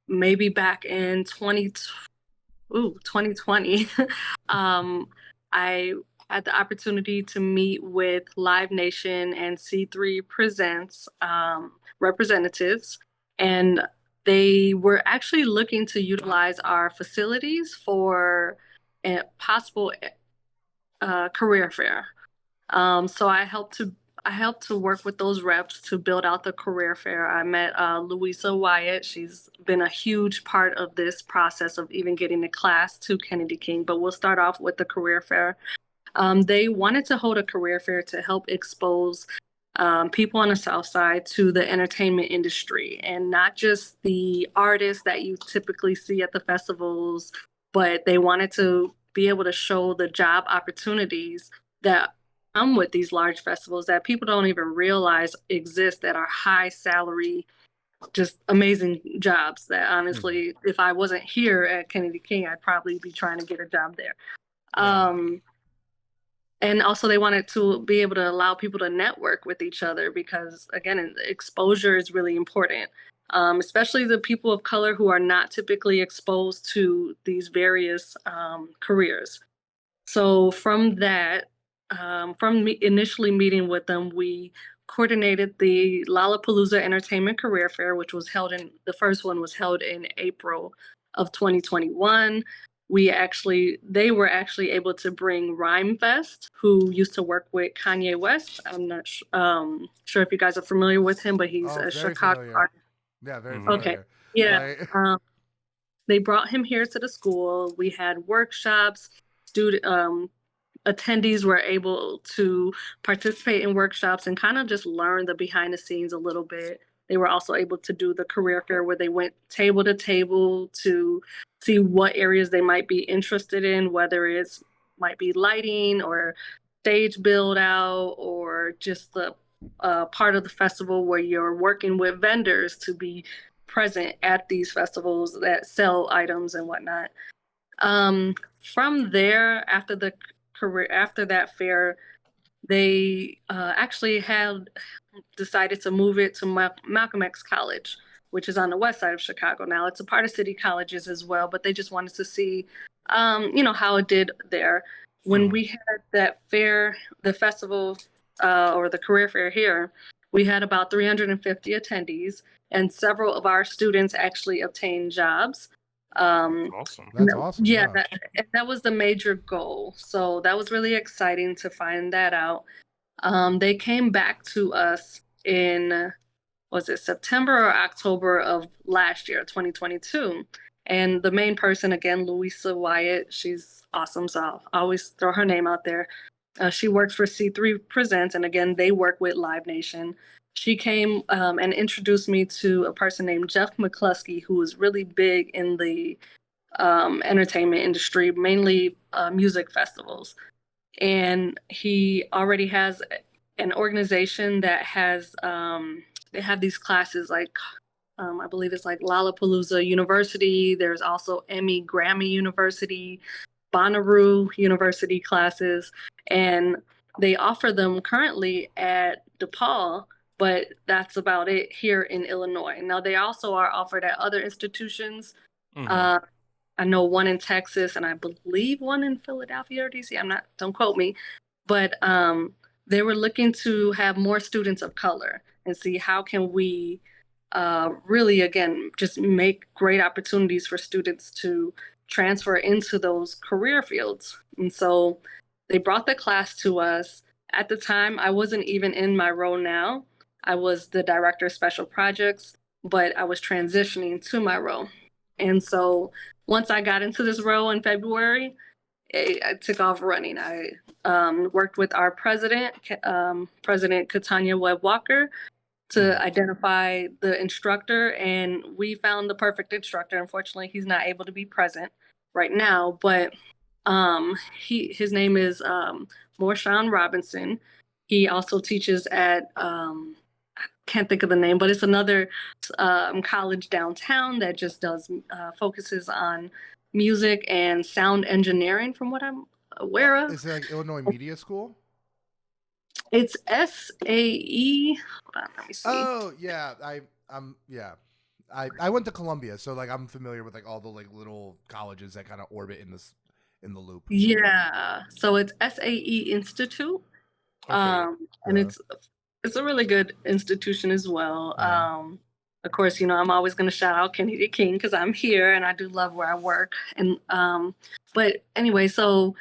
maybe back in 2020, I had the opportunity to meet with Live Nation and C3 Presents representatives, and they were actually looking to utilize our facilities for a possible career fair. So I helped to work with those reps to build out the career fair. I met Louisa Wyatt. She's been a huge part of this process of even getting the class to Kennedy King, but we'll start off with the career fair. They wanted to hold a career fair to help expose people on the South Side to the entertainment industry, and not just the artists that you typically see at the festivals, but they wanted to be able to show the job opportunities that come with these large festivals that people don't even realize exist, that are high salary, just amazing jobs that honestly, if I wasn't here at Kennedy King, I'd probably be trying to get a job there. And also they wanted to be able to allow people to network with each other because, again, exposure is really important, especially the people of color who are not typically exposed to these various careers. So from that, initially meeting with them, we coordinated the Lollapalooza Entertainment Career Fair, which was the first one was held in April of 2021. They were actually able to bring Rhymefest, who used to work with Kanye West. I'm not sure if you guys are familiar with him, but he's a Chicago artist. Yeah, very familiar. Okay, yeah. They brought him here to the school. We had workshops. Attendees were able to participate in workshops and kind of just learn the behind the scenes a little bit. They were also able to do the career fair where they went table to table to see what areas they might be interested in, whether it's might be lighting or stage build out, or just the part of the festival where you're working with vendors to be present at these festivals that sell items and whatnot. From there, after that fair, they actually had decided to move it to Malcolm X College, which is on the west side of Chicago. Now it's a part of city colleges as well, but they just wanted to see, how it did there. When we had that fair, the festival or the career fair here, we had about 350 attendees, and several of our students actually obtained jobs. Awesome. That's awesome. Yeah, that was the major goal. So that was really exciting to find that out. They came back to us in, was it September or October of last year, 2022? And the main person, again, Louisa Wyatt, she's awesome. So I'll always throw her name out there. She works for C3 Presents, and again, they work with Live Nation. She came and introduced me to a person named Jeff McCluskey, who was really big in the entertainment industry, mainly music festivals. And he already has an organization that has they have these classes like I believe it's like Lollapalooza University. There's also Emmy Grammy University, Bonnaroo University classes, and they offer them currently at DePaul, but that's about it here in Illinois. Now they also are offered at other institutions. Mhm. I know one in Texas and I believe one in Philadelphia or DC. Don't quote me, but they were looking to have more students of color and see how can we really, again, just make great opportunities for students to transfer into those career fields. And so they brought the class to us. At the time, I wasn't even in my role now. I was the director of special projects, but I was transitioning to my role. And so once I got into this role in February, I took off running. I worked with our president, President Katanya Webb Walker, to identify the instructor, and we found the perfect instructor. Unfortunately, he's not able to be present right now, but his name is Morshawn Robinson. He also teaches at I can't think of the name, but it's another college downtown that just does focuses on music and sound engineering, from what I'm aware of. Is it like Illinois Media School? It's SAE. Hold on, let me see. Oh yeah, I went to Columbia, so like I'm familiar with like all the like little colleges that kind of orbit in the loop. Yeah, so it's SAE Institute, Okay. and it's a really good institution as well. Of course, I'm always going to shout out Kennedy King because I'm here and I do love where I work. And but anyway, so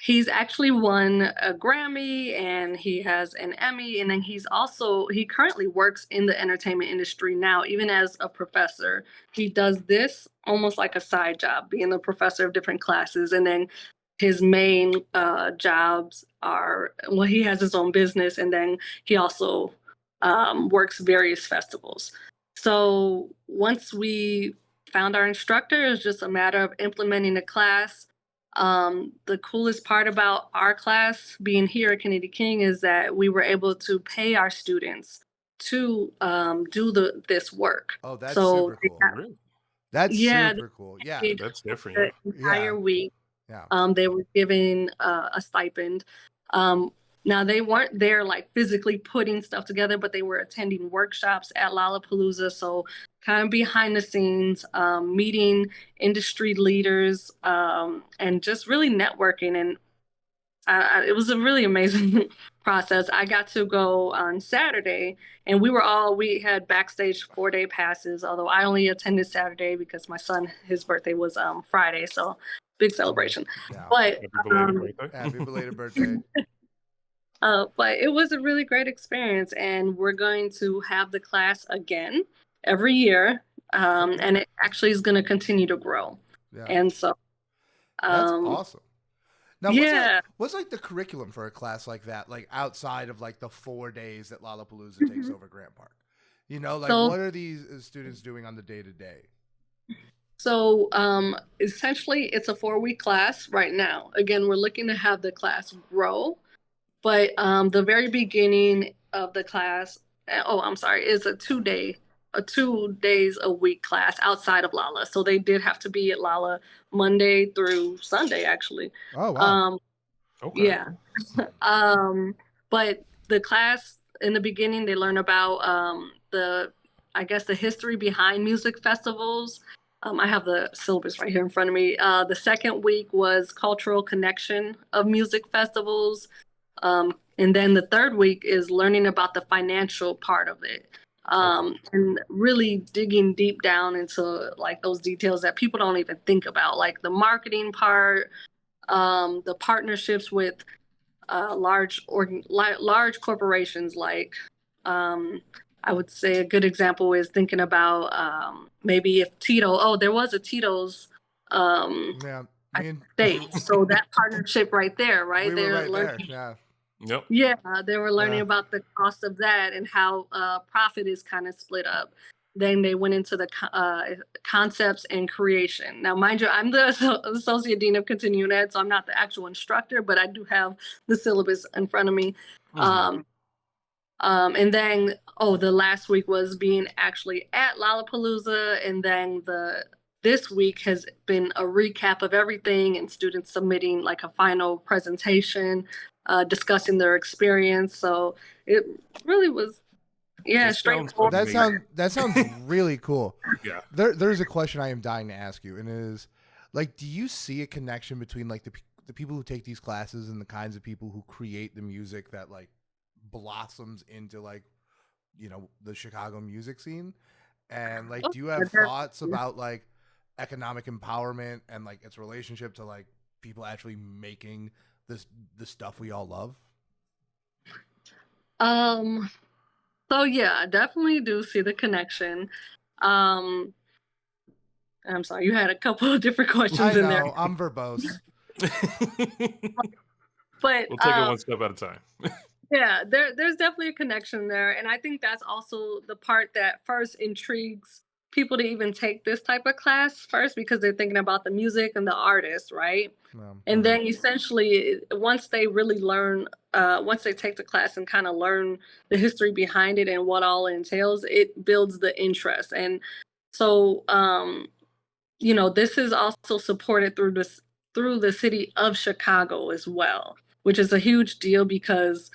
he's actually won a Grammy and he has an Emmy, and then he currently works in the entertainment industry now, even as a professor. He does this almost like a side job, being the professor of different classes, and then his main jobs are, well, he has his own business, and then he also works various festivals. So once we found our instructor, it was just a matter of implementing the class. The coolest part about our class being here at Kennedy King is that we were able to pay our students to do this work. Oh, that's so super cool. Really? That's Yeah, super cool. Yeah. That's the different. entire week. Yeah. They were given a stipend. Now they weren't there like physically putting stuff together, but they were attending workshops at Lollapalooza. So kind of behind the scenes, meeting industry leaders, and just really networking. And it was a really amazing process. I got to go on Saturday, and we had backstage 4-day passes, although I only attended Saturday because my son, his birthday was Friday. So big celebration. Yeah. But Happy belated birthday. but it was a really great experience, and we're going to have the class again every year, and it actually is going to continue to grow. Yeah. And so That's awesome. Now, yeah. what's like the curriculum for a class like that, like outside of like the 4 days that Lollapalooza takes over Grant Park? What are these students doing on the day-to-day? So essentially, it's a 4-week class right now. Again, we're looking to have the class grow, but the very beginning of the class, is a 2 days a week class outside of Lolla. So they did have to be at Lolla Monday through Sunday, actually. Oh, wow. Okay. Yeah. But the class in the beginning, they learn about the history behind music festivals. I have the syllabus right here in front of me. The second week was cultural connection of music festivals. And then the third week is learning about the financial part of it. And really digging deep down into like those details that people don't even think about, like the marketing part, the partnerships with large corporations. Like I would say a good example is thinking about maybe if there was a Tito's state. So that partnership right there, right? We were right there. Yeah. Yep. Yeah, they were learning about the cost of that and how profit is kind of split up. then they went into the concepts and creation. Now, mind you, I'm the associate dean of continuing ed, so I'm not the actual instructor, but I do have the syllabus in front of me. And then, the last week was being actually at Lollapalooza, and then this week has been a recap of everything and students submitting like a final presentation, discussing their experience. So it really was, straightforward. That sounds really cool. Yeah. There's a question I am dying to ask you, and it is, like, do you see a connection between like the people who take these classes and the kinds of people who create the music that like blossoms into like, you know, the Chicago music scene? And like, do you have thoughts about like economic empowerment and like its relationship to like people actually making the stuff we all love? So yeah, I definitely do see the connection. I'm sorry, you had a couple of different questions in there. I'm verbose. But we'll take it one step at a time. Yeah, there's definitely a connection there. And I think that's also the part that first intrigues people to even take this type of class first, because they're thinking about the music and the artist, right? And then essentially, once they really learn, once they take the class and kind of learn the history behind it and what all it entails, it builds the interest. And so, you know, this is also supported through the city of Chicago as well, which is a huge deal because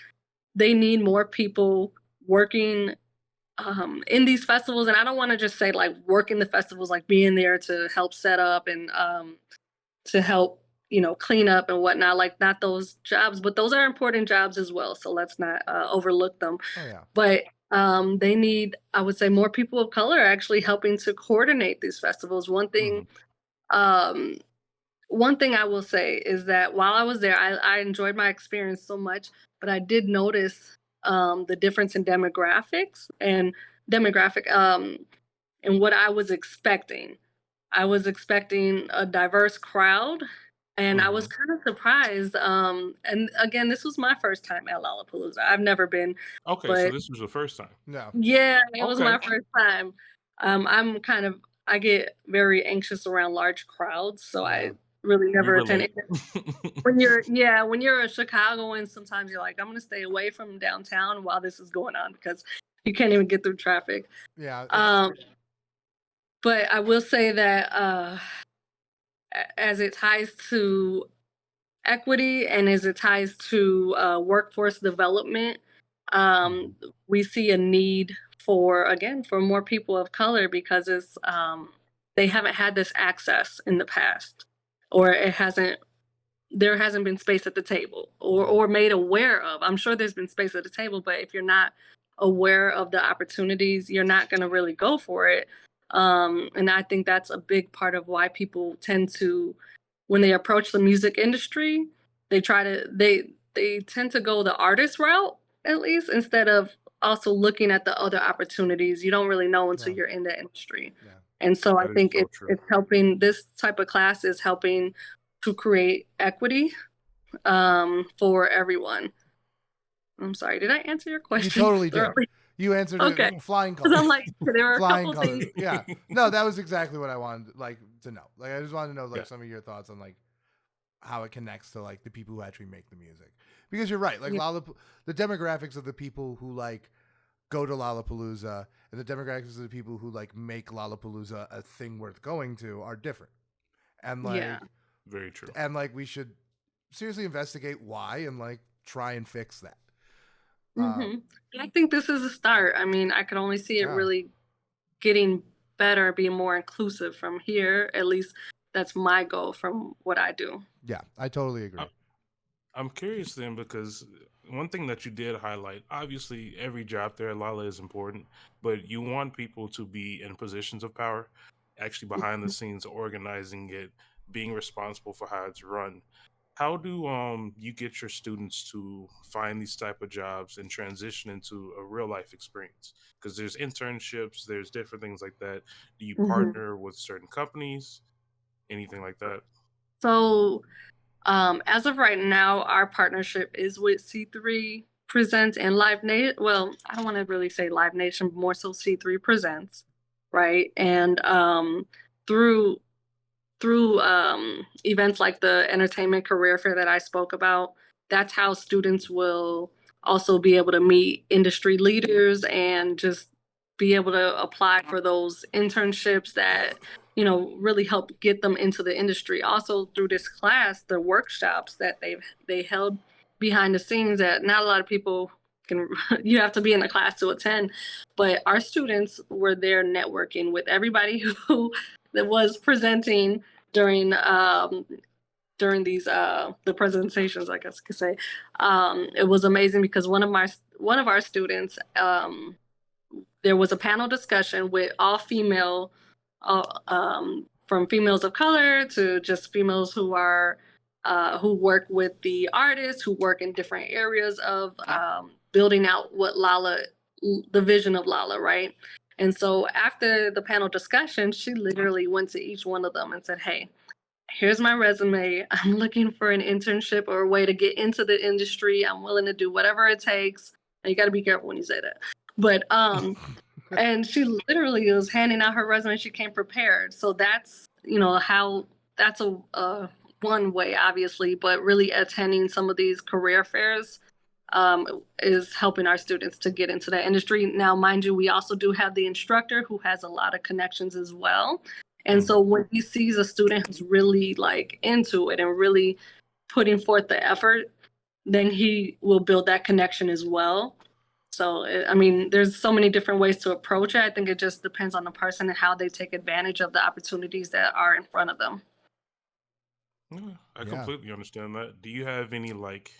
they need more people working in these festivals. And I don't want to just say like working the festivals, like being there to help set up and to help, you know, clean up and whatnot, like not those jobs, but those are important jobs as well. So let's not overlook them. But they need, I would say, more people of color actually helping to coordinate these festivals. One thing I will say is that while I was there, I enjoyed my experience so much, but I did notice the difference in demographics and and what I was expecting. I was expecting a diverse crowd, and I was kind of surprised. And again, this was my first time at Lollapalooza. I've never been. Okay, but so this was the first time. No. Yeah, it was my first time. I get very anxious around large crowds, so I really never attended. When you're a Chicagoan, sometimes you're like, I'm gonna stay away from downtown while this is going on because you can't even get through traffic. Yeah. But I will say that as it ties to equity and as it ties to workforce development, we see a need for more people of color because it's they haven't had this access in the past, or there hasn't been space at the table or made aware of. I'm sure there's been space at the table, but if you're not aware of the opportunities, you're not going to really go for it. And I think that's a big part of why people tend to, when they approach the music industry, they tend to go the artist route, at least, instead of also looking at the other opportunities. You don't really know until you're in the industry. Yeah. And so I think it's helping, this type of class is helping to create equity for everyone. I'm sorry, did I answer your question? You totally did. You answered it flying colors. I'm like, there were flying a couple colors. things. Yeah. No, that was exactly what I wanted to know. Like, I just wanted to know some of your thoughts on like how it connects to like the people who actually make the music. Because you're right, like the demographics of the people who like go to Lollapalooza and the demographics of the people who like make Lollapalooza a thing worth going to are different. And like very true. And like we should seriously investigate why and like try and fix that. I think this is a start. I mean, I can only see it really getting better, being more inclusive from here. At least that's my goal from what I do. Yeah, I totally agree. I'm curious then, because one thing that you did highlight, obviously every job there at Lolla is important, but you want people to be in positions of power, actually behind the scenes, organizing it, being responsible for how it's run. How do you get your students to find these type of jobs and transition into a real life experience? Because there's internships, there's different things like that. Do you partner with certain companies, anything like that? So as of right now, our partnership is with C3 Presents and Live Nation. Well, I don't want to really say Live Nation, but more so C3 Presents. right? And through events like the entertainment career fair that I spoke about, that's how students will also be able to meet industry leaders and just be able to apply for those internships that, you know, really help get them into the industry. Also through this class, the workshops that they held behind the scenes that not a lot of people can, you have to be in the class to attend, but our students were there networking with everybody who that was presenting during these the presentations, I guess I could say. It was amazing because one of our students, there was a panel discussion with all female, from females of color to just females who are who work with the artists, who work in different areas of building out what Lolla, the vision of Lolla, right? And so after the panel discussion, she literally went to each one of them and said, hey, here's my resume. I'm looking for an internship or a way to get into the industry. I'm willing to do whatever it takes. And you got to be careful when you say that. But, and she literally was handing out her resume. She came prepared. So that's, you know, how that's a one way, obviously, but really attending some of these career fairs is helping our students to get into that industry. Now, mind you, we also do have the instructor who has a lot of connections as well. And so when he sees a student who's really like into it and really putting forth the effort, then he will build that connection as well. So, I mean, there's so many different ways to approach it. I think it just depends on the person and how they take advantage of the opportunities that are in front of them. Yeah, I completely understand that. Do you have any, like,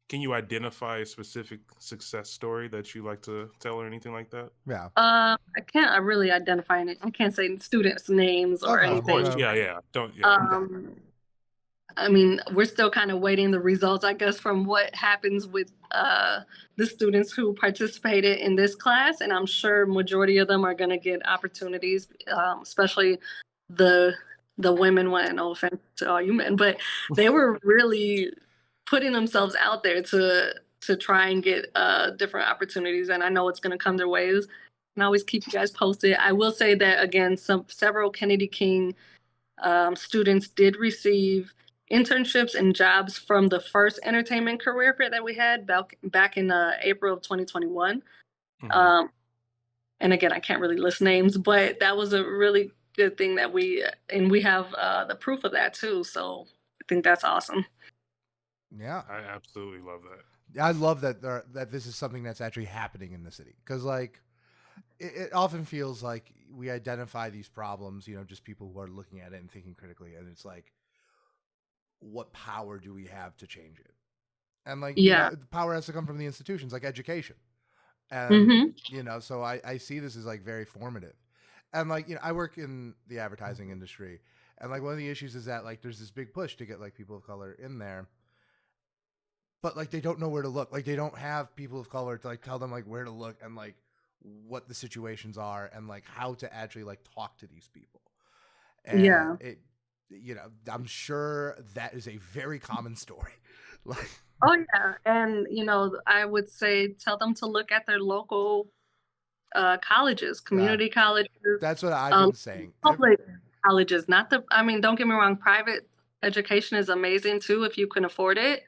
can you identify a specific success story that you like to tell or anything like that? Yeah. I can't really identify it. I can't say students' names or anything. Of course, yeah. I mean, we're still kind of waiting the results, I guess, from what happens with the students who participated in this class, and I'm sure majority of them are going to get opportunities, especially the women. No offense to all you men, but they were really putting themselves out there to try and get different opportunities, and I know it's going to come their ways. And I always keep you guys posted. I will say that again, several Kennedy King students did receive internships and jobs from the first entertainment career fair that we had back in April of 2021. And again, I can't really list names, but that was a really good thing that we have the proof of that too. So I think that's awesome. Yeah, I absolutely love that. I love that that this is something that's actually happening in the city, because like it often feels like we identify these problems, you know, just people who are looking at it and thinking critically, and it's like, what power do we have to change it? And like, you know, the power has to come from the institutions like education. And, you know, so I see this as like very formative. And like, you know, I work in the advertising industry, and like one of the issues is that like there's this big push to get like people of color in there, but like they don't know where to look. Like they don't have people of color to like tell them like where to look and like what the situations are and like how to actually like talk to these people. And it, you know, I'm sure that is a very common story. Like, oh yeah, and you know, I would say tell them to look at their local colleges, community colleges. That's what I've been saying. Public colleges, not the. I mean, don't get me wrong. Private education is amazing too if you can afford it.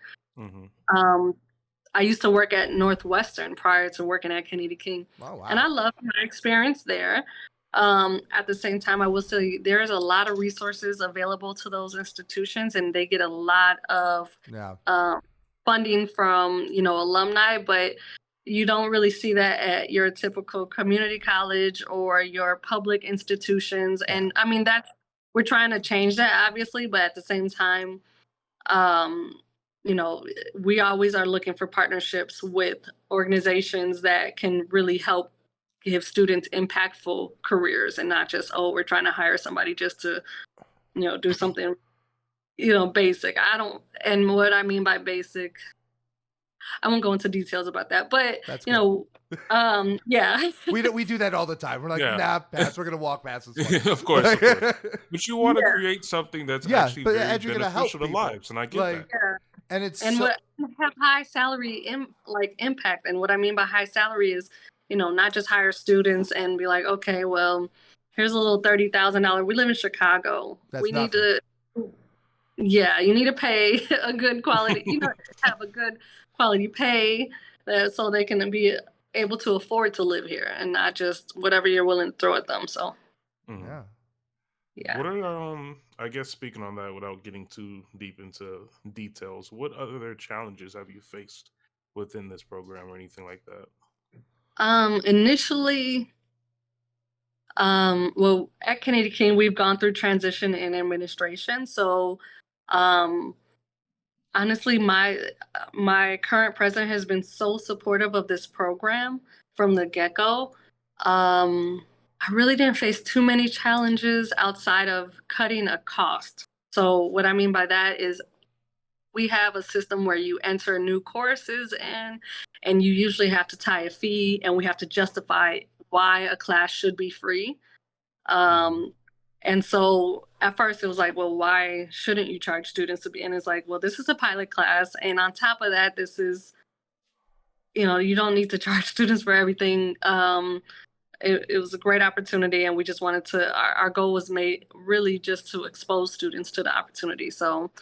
I used to work at Northwestern prior to working at Kennedy King, and I loved my experience there. At the same time, I will say there's a lot of resources available to those institutions, and they get a lot of funding from, you know, alumni, but you don't really see that at your typical community college or your public institutions. And I mean, we're trying to change that, obviously, but at the same time, you know, we always are looking for partnerships with organizations that can really help give students impactful careers, and not just, oh, we're trying to hire somebody just to, you know, do something, you know, basic. And what I mean by basic, I won't go into details about that, but you know, we do that all the time. We're like, nah, pass. We're gonna walk past this one. Of course. But you want to create something that's actually very beneficial to lives, and I get that. And it's what have high salary impact. And what I mean by high salary is, you know, not just hire students and be like, okay, well, here's a little $30,000. We live in Chicago. We need to, you need to pay a good quality, have a good quality pay so they can be able to afford to live here and not just whatever you're willing to throw at them. So, yeah. What are, I guess speaking on that without getting too deep into details, what other challenges have you faced within this program or anything like that? Initially, well, at Kennedy King, we've gone through transition in administration. So, honestly, my current president has been so supportive of this program from the get-go. I really didn't face too many challenges outside of cutting a cost. So what I mean by that is we have a system where you enter new courses in, and you usually have to tie a fee, and we have to justify why a class should be free. And so at first it was like, well, why shouldn't you charge students to be in? It's like, well, this is a pilot class. And on top of that, this is, you don't need to charge students for everything. It was a great opportunity, and we just wanted to, our goal was made really just to expose students to the opportunity. So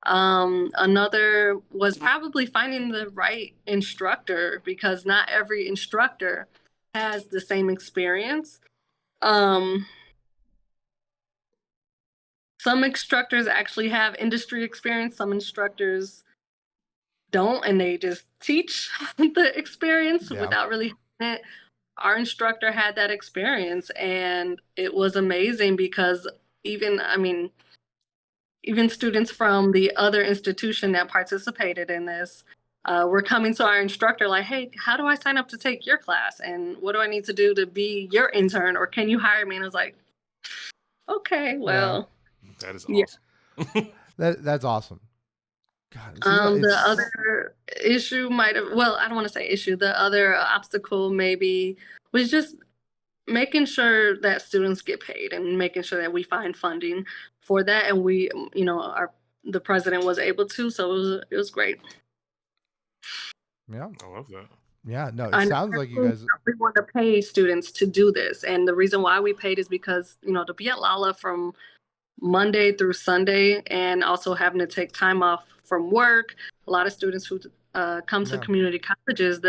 another was probably finding the right instructor, because not every instructor has the same experience. Some instructors actually have industry experience. Some instructors don't, and they just teach the experience without really having it. Our instructor had that experience, and it was amazing because even students from the other institution that participated in this were coming to our instructor like, hey, how do I sign up to take your class? And what do I need to do to be your intern? Or can you hire me? And I was like, okay, well. That is awesome. That's awesome. God, the other issue I don't want to say issue. The other obstacle maybe was just making sure that students get paid and making sure that we find funding for that. And we, the president was able to, so it was great. Yeah. I love that. Yeah, no, it sounds like you guys. We want to pay students to do this. And the reason why we paid is because, to be at Lolla from Monday through Sunday, and also having to take time off from work. A lot of students who come to community colleges,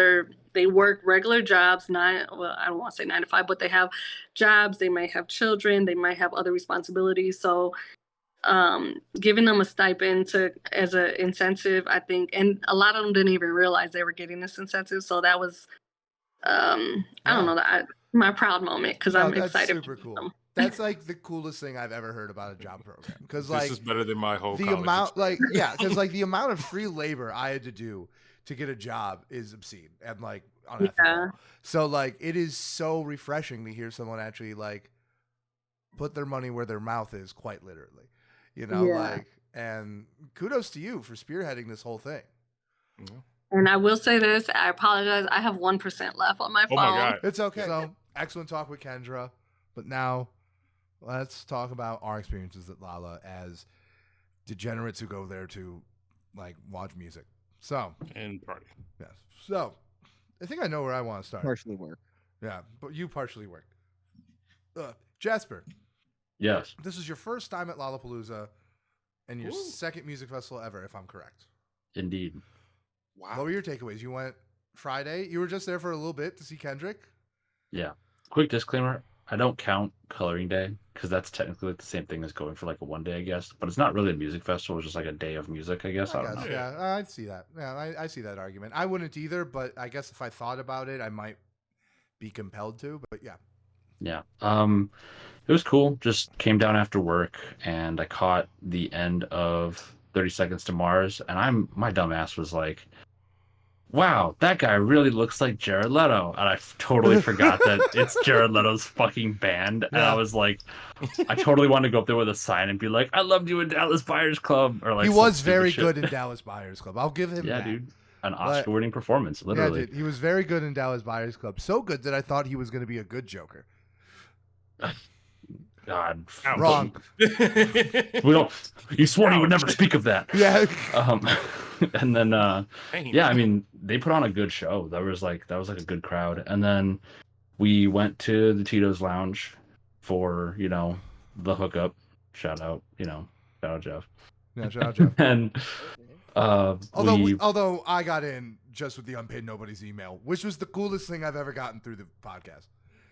they work regular jobs, I don't want to say 9 to 5, but they have jobs, they may have children, they might have other responsibilities. So giving them a stipend as an incentive, I think, and a lot of them didn't even realize they were getting this incentive. So that was, I don't know, my proud moment, because I'm excited. Super cool. That's like the coolest thing I've ever heard about a job program. Because this is better than my whole the amount, because the amount of free labor I had to do to get a job is obscene and unethical. Yeah. So it is so refreshing to hear someone actually put their money where their mouth is, quite literally. And kudos to you for spearheading this whole thing. Mm-hmm. And I will say this, I apologize, I have 1% left on my phone. Oh my God. It's okay. So excellent talk with Kendra, but now let's talk about our experiences at Lolla as degenerates who go there to watch music. And party. Yes. So I think I know where I want to start. Partially work. Yeah, but you partially worked. Jasper. Yes. This is your first time at Lollapalooza and your second music festival ever, if I'm correct. Indeed. Wow. What were your takeaways? You went Friday. You were just there for a little bit to see Kendrick. Yeah. Quick disclaimer. I don't count coloring day because that's technically the same thing as going for a one day, I guess. But it's not really a music festival. It's just a day of music, I guess. I don't know. Yeah, I see that. Yeah, I see that argument. I wouldn't either, but I guess if I thought about it, I might be compelled to. But yeah. Yeah. It was cool. Just came down after work and I caught the end of 30 Seconds to Mars, and my dumb ass was like, wow, that guy really looks like Jared Leto. And I totally forgot that it's Jared Leto's fucking band. And I was like, I totally wanted to go up there with a sign and be like, I loved you in Dallas Buyers Club. Or he was very good in Dallas Buyers Club. I'll give him that. Yeah, dude. An Oscar-winning performance, literally. Yeah, dude, he was very good in Dallas Buyers Club. So good that I thought he was going to be a good Joker. God, wrong. You swore you would never speak of that. Yeah. And then, I mean, they put on a good show. That was a good crowd. And then we went to the Tito's Lounge, for, the hookup. Shout out Jeff. Yeah, shout out Jeff. And although I got in just with the unpaid nobody's email, which was the coolest thing I've ever gotten through the podcast.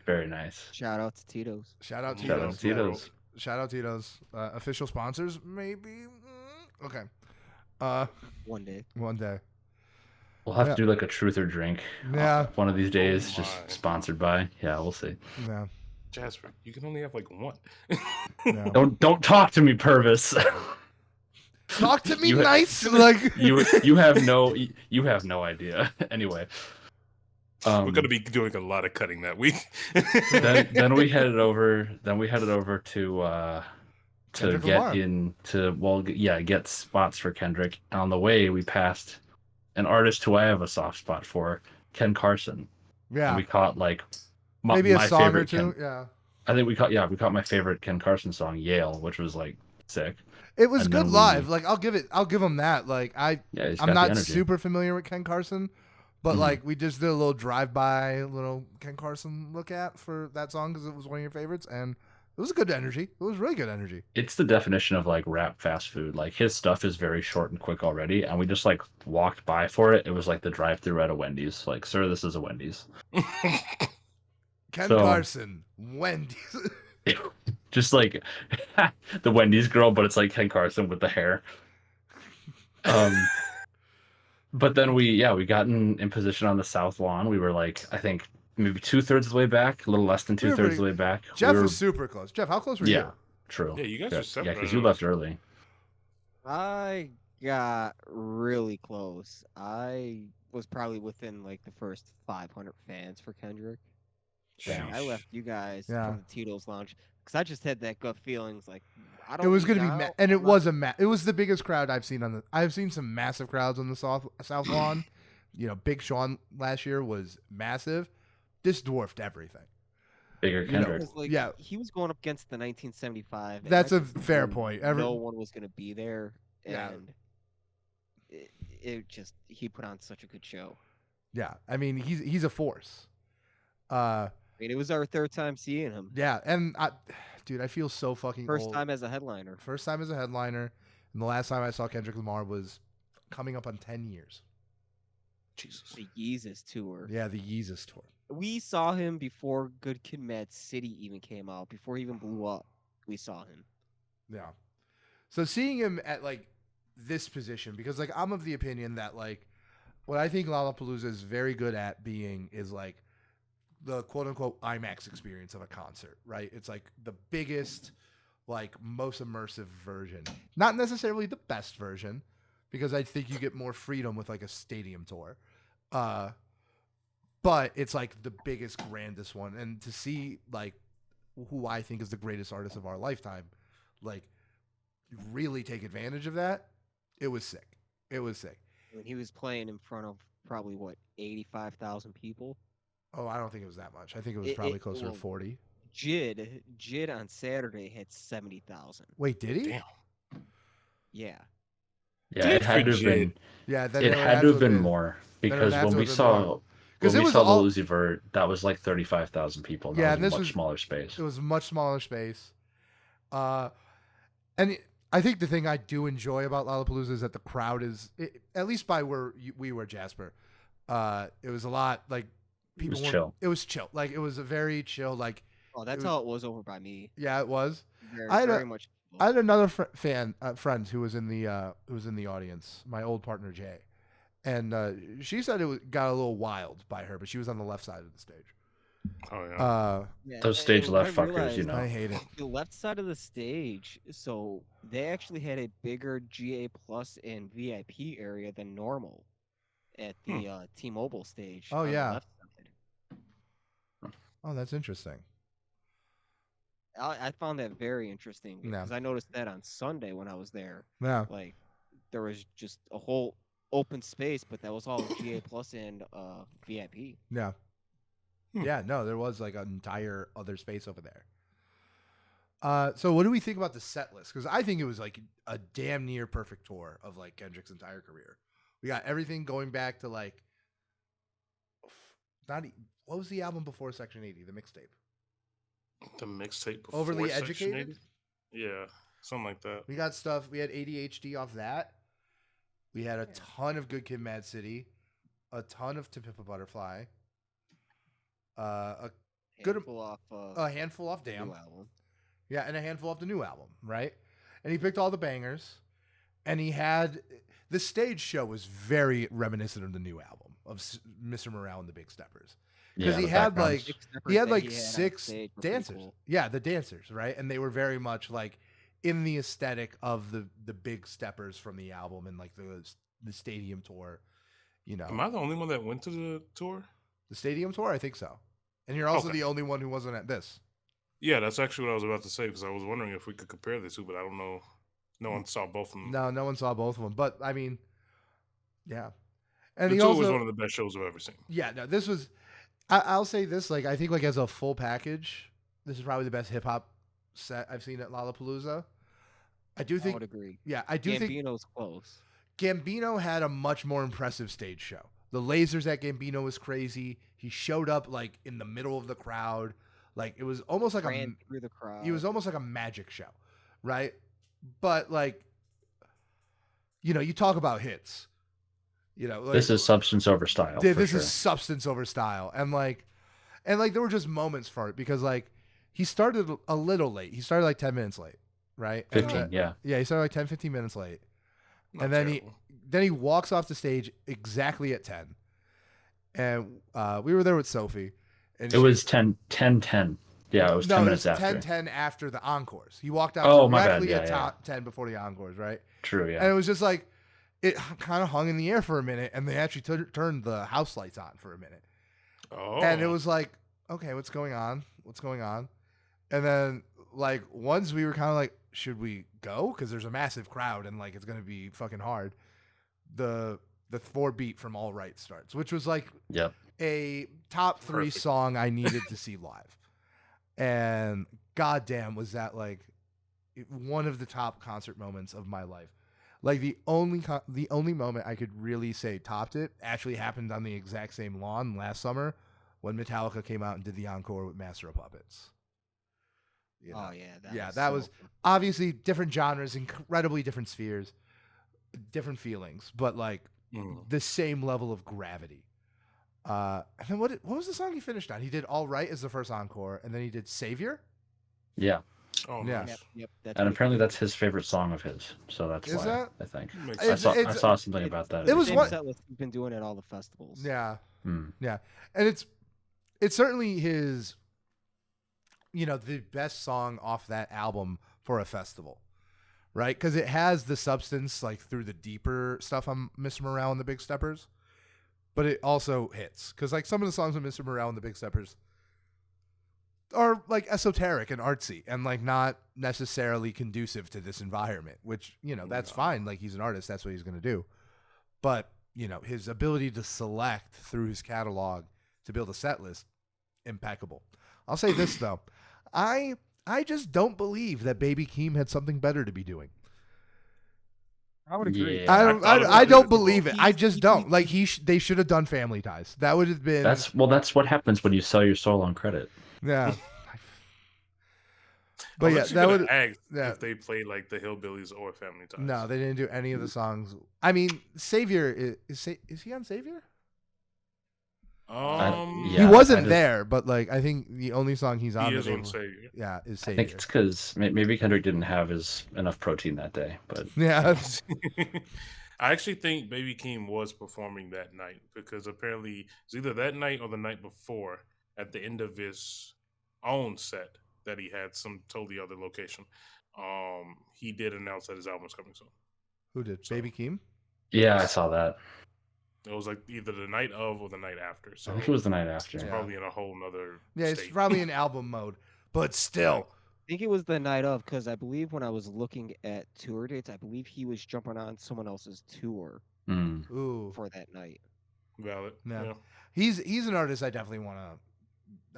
Very nice. Shout out to Tito's. Shout out Tito's. Shout out Tito's. Official sponsors, maybe. Okay. One day. We'll have to do like a truth or drink. Yeah. One of these days, just sponsored by. Yeah, we'll see. Yeah. Jasper, you can only have like one. Yeah. Don't talk to me, Purvis. Talk to me nice. Like you have no idea. Anyway. We're gonna be doing a lot of cutting that week. then we headed over to Kendrick get spots for Kendrick. And on the way we passed an artist who I have a soft spot for, Ken Carson. Yeah. And we caught like maybe my a song favorite or two. Ken, yeah. I think we caught my favorite Ken Carson song, Yale, which was like sick. It was And good then live. Like I'll give him that. Like he's got I'm the not energy. super familiar with Ken Carson, but Mhm. like we just did a little drive-by, little Ken Carson look at for that song because it was one of your favorites, and it was a good energy. It was really good energy. It's the definition of like rap fast food. Like his stuff is very short and quick already, and we just like walked by for it. It was like the drive-through at a Wendy's. Like, sir, this is a Wendy's. Ken Carson, Wendy's. Just like the Wendy's girl, but it's like Ken Carson with the hair. But then we got in position on the south lawn. We were like, I think maybe 2/3 of the way back, a little less than 2/3 of the way back. Jeff was super close. Jeff, how close were you? True. Yeah, you guys were separate. Yeah, because you left early. I got really close. I was probably within like the first 500 fans for Kendrick. Yeah, I left you guys from the Tito's lounge because I just had that gut feelings like I don't. It was gonna be, and it was it was the biggest crowd I've seen I've seen some massive crowds on the South Lawn. Big Sean last year was massive. This dwarfed everything. Bigger Kendrick. Like, he was going up against the 1975. That's a fair point. No one was gonna be there, and it just he put on such a good show. Yeah, I mean he's a force. I mean, it was our third time seeing him. Yeah, and I feel so fucking First old. time as a headliner. First time as a headliner, and the last time I saw Kendrick Lamar was coming up on 10 years. Jesus. The Yeezus tour. Yeah, the Yeezus tour. We saw him before Good Kid, Mad City even came out. Before he even blew up, we saw him. Yeah. So seeing him at like this position, because like I'm of the opinion that like what I think Lollapalooza is very good at being is like the quote unquote IMAX experience of a concert, right? It's like the biggest, like most immersive version. Not necessarily the best version, because I think you get more freedom with like a stadium tour. But it's like the biggest, grandest one. And to see like who I think is the greatest artist of our lifetime, like really take advantage of that, it was sick. It was sick. When he was playing in front of probably 85,000 people. Oh, I don't think it was that much. I think it was probably closer to 40. Jid on Saturday had 70,000. Wait, did he? Damn. Yeah. Yeah, it had to have been. Yeah, it had to have been more because when we saw the Uzi Vert, that was like 35,000 people. That was a much smaller space. It was a much smaller space. And I think the thing I do enjoy about Lollapalooza is that the crowd is, at least by where we were, Jasper. It was a lot like people. It was chill. It was chill. Like it was a very chill. Like that's how it was over by me. Yeah, it was. Very much. I had another friend who was in the audience. My old partner Jay, and she said it got a little wild by her, but she was on the left side of the stage. Oh yeah. Those stage left fuckers, you know. I hate it. The left side of the stage, so they actually had a bigger GA Plus and VIP area than normal at the T-Mobile stage. Oh yeah. The left side. Oh, that's interesting. I found that very interesting because I noticed that on Sunday when I was there. Yeah. Like there was just a whole open space, but that was all GA Plus and VIP. Yeah. Yeah, no, there was like an entire other space over there. So what do we think about the set list? Because I think it was like a damn near perfect tour of like Kendrick's entire career. We got everything going back to like what was the album before Section 80, the mixtape? The mixtape before Overly Section Educated? 80? Yeah, something like that. We got stuff. We had ADHD off that. We had a ton of Good Kid, Mad City, a ton of To Pimp a Butterfly, a handful off Damn. New album. Yeah, and a handful off the new album, right? And he picked all the bangers, and he had the stage show was very reminiscent of the new album of Mr. Morale and the Big Steppers, because he had like six dancers. Cool. Yeah, the dancers, right? And they were very much like in the aesthetic of the Big Steppers from the album and like the stadium tour. You know, am I the only one that went to the tour? The stadium tour, I think so. And you're also the only one who wasn't at this. Yeah, that's actually what I was about to say, because I was wondering if we could compare the two, but I don't know. No one saw both of them. No one saw both of them. But I mean, yeah. And the tour was one of the best shows I've ever seen. Yeah, no, this was. I'll say this, like I think like as a full package, this is probably the best hip hop set I've seen at Lollapalooza. I would agree. Yeah, I do think Gambino's close. Gambino had a much more impressive stage show. The lasers at Gambino was crazy. He showed up like in the middle of the crowd. Like it was almost like through the crowd. He was almost like a magic show, right? But like, you know, you talk about hits. You know, like, this is substance over style. This is substance over style, and there were just moments for it because like he started a little late. He started like 10 minutes late, right? 15, yeah. Yeah, he started like 10, 15 minutes late, Not and terrible. then he walks off the stage exactly at 10, and we were there with Sophie. And it was 10. Yeah, it was 10 minutes after. 10 after the encores. He walked out directly at 10 before the encores, right? True, yeah. And it was just like, it kind of hung in the air for a minute, and they actually turned the house lights on for a minute. Oh. And it was like, okay, what's going on? What's going on? And then, like, once we were kind of like, should we go? Because there's a massive crowd, and, like, it's going to be fucking hard. The 4-beat from All Right starts, which was like a top 3 song I needed to see live. And goddamn, was that like one of the top concert moments of my life. Like the only moment I could really say topped it actually happened on the exact same lawn last summer when Metallica came out and did the encore with Master of Puppets. You know? Oh yeah, that was obviously different genres, incredibly different spheres, different feelings, but like the same level of gravity. And then what was the song he finished on? He did All Right as the first encore, and then he did Savior. Yeah. Oh, yeah. Nice. Yep. And apparently that's his favorite song of his. So that's Is why that? I think. I saw something about that. It was same what set list we've been doing at all the festivals. Yeah. Hmm. Yeah. And it's certainly his, you know, the best song off that album for a festival. Right? Because it has the substance like through the deeper stuff on Mr. Morale and the Big Steppers. But it also hits. Because like some of the songs on Mr. Morale and the Big Steppers are like esoteric and artsy and like not necessarily conducive to this environment, which, you know, that's fine. Like he's an artist. That's what he's going to do. But, you know, his ability to select through his catalog to build a set list, impeccable. I'll say this though. I just don't believe that Baby Keem had something better to be doing. I would agree. Yeah, I don't believe it. I just don't. Like they should have done Family Ties. That would have been. That's what happens when you sell your soul on credit. Yeah. But yeah, that would. If they played like the Hillbillies or Family Ties. No, they didn't do any of the songs. I mean, Savior is he on Savior? He wasn't there, but like I think the only song he's on. He is on Savior. Yeah, is Savior. I think it's because maybe Kendrick didn't have enough protein that day, but yeah. I actually think Baby Keem was performing that night because apparently it's either that night or the night before at the end of his own set that he had some totally other location. He did announce that his album was coming soon. Who did? Baby Keem? Yeah, I saw that. It was like either the night of or the night after. So I think it was the night after. It's probably in a whole nother state. It's probably in album mode, but still. I think it was the night of because I believe when I was looking at tour dates, I believe he was jumping on someone else's tour for that night. Valid. No. Yeah. He's an artist I definitely want to.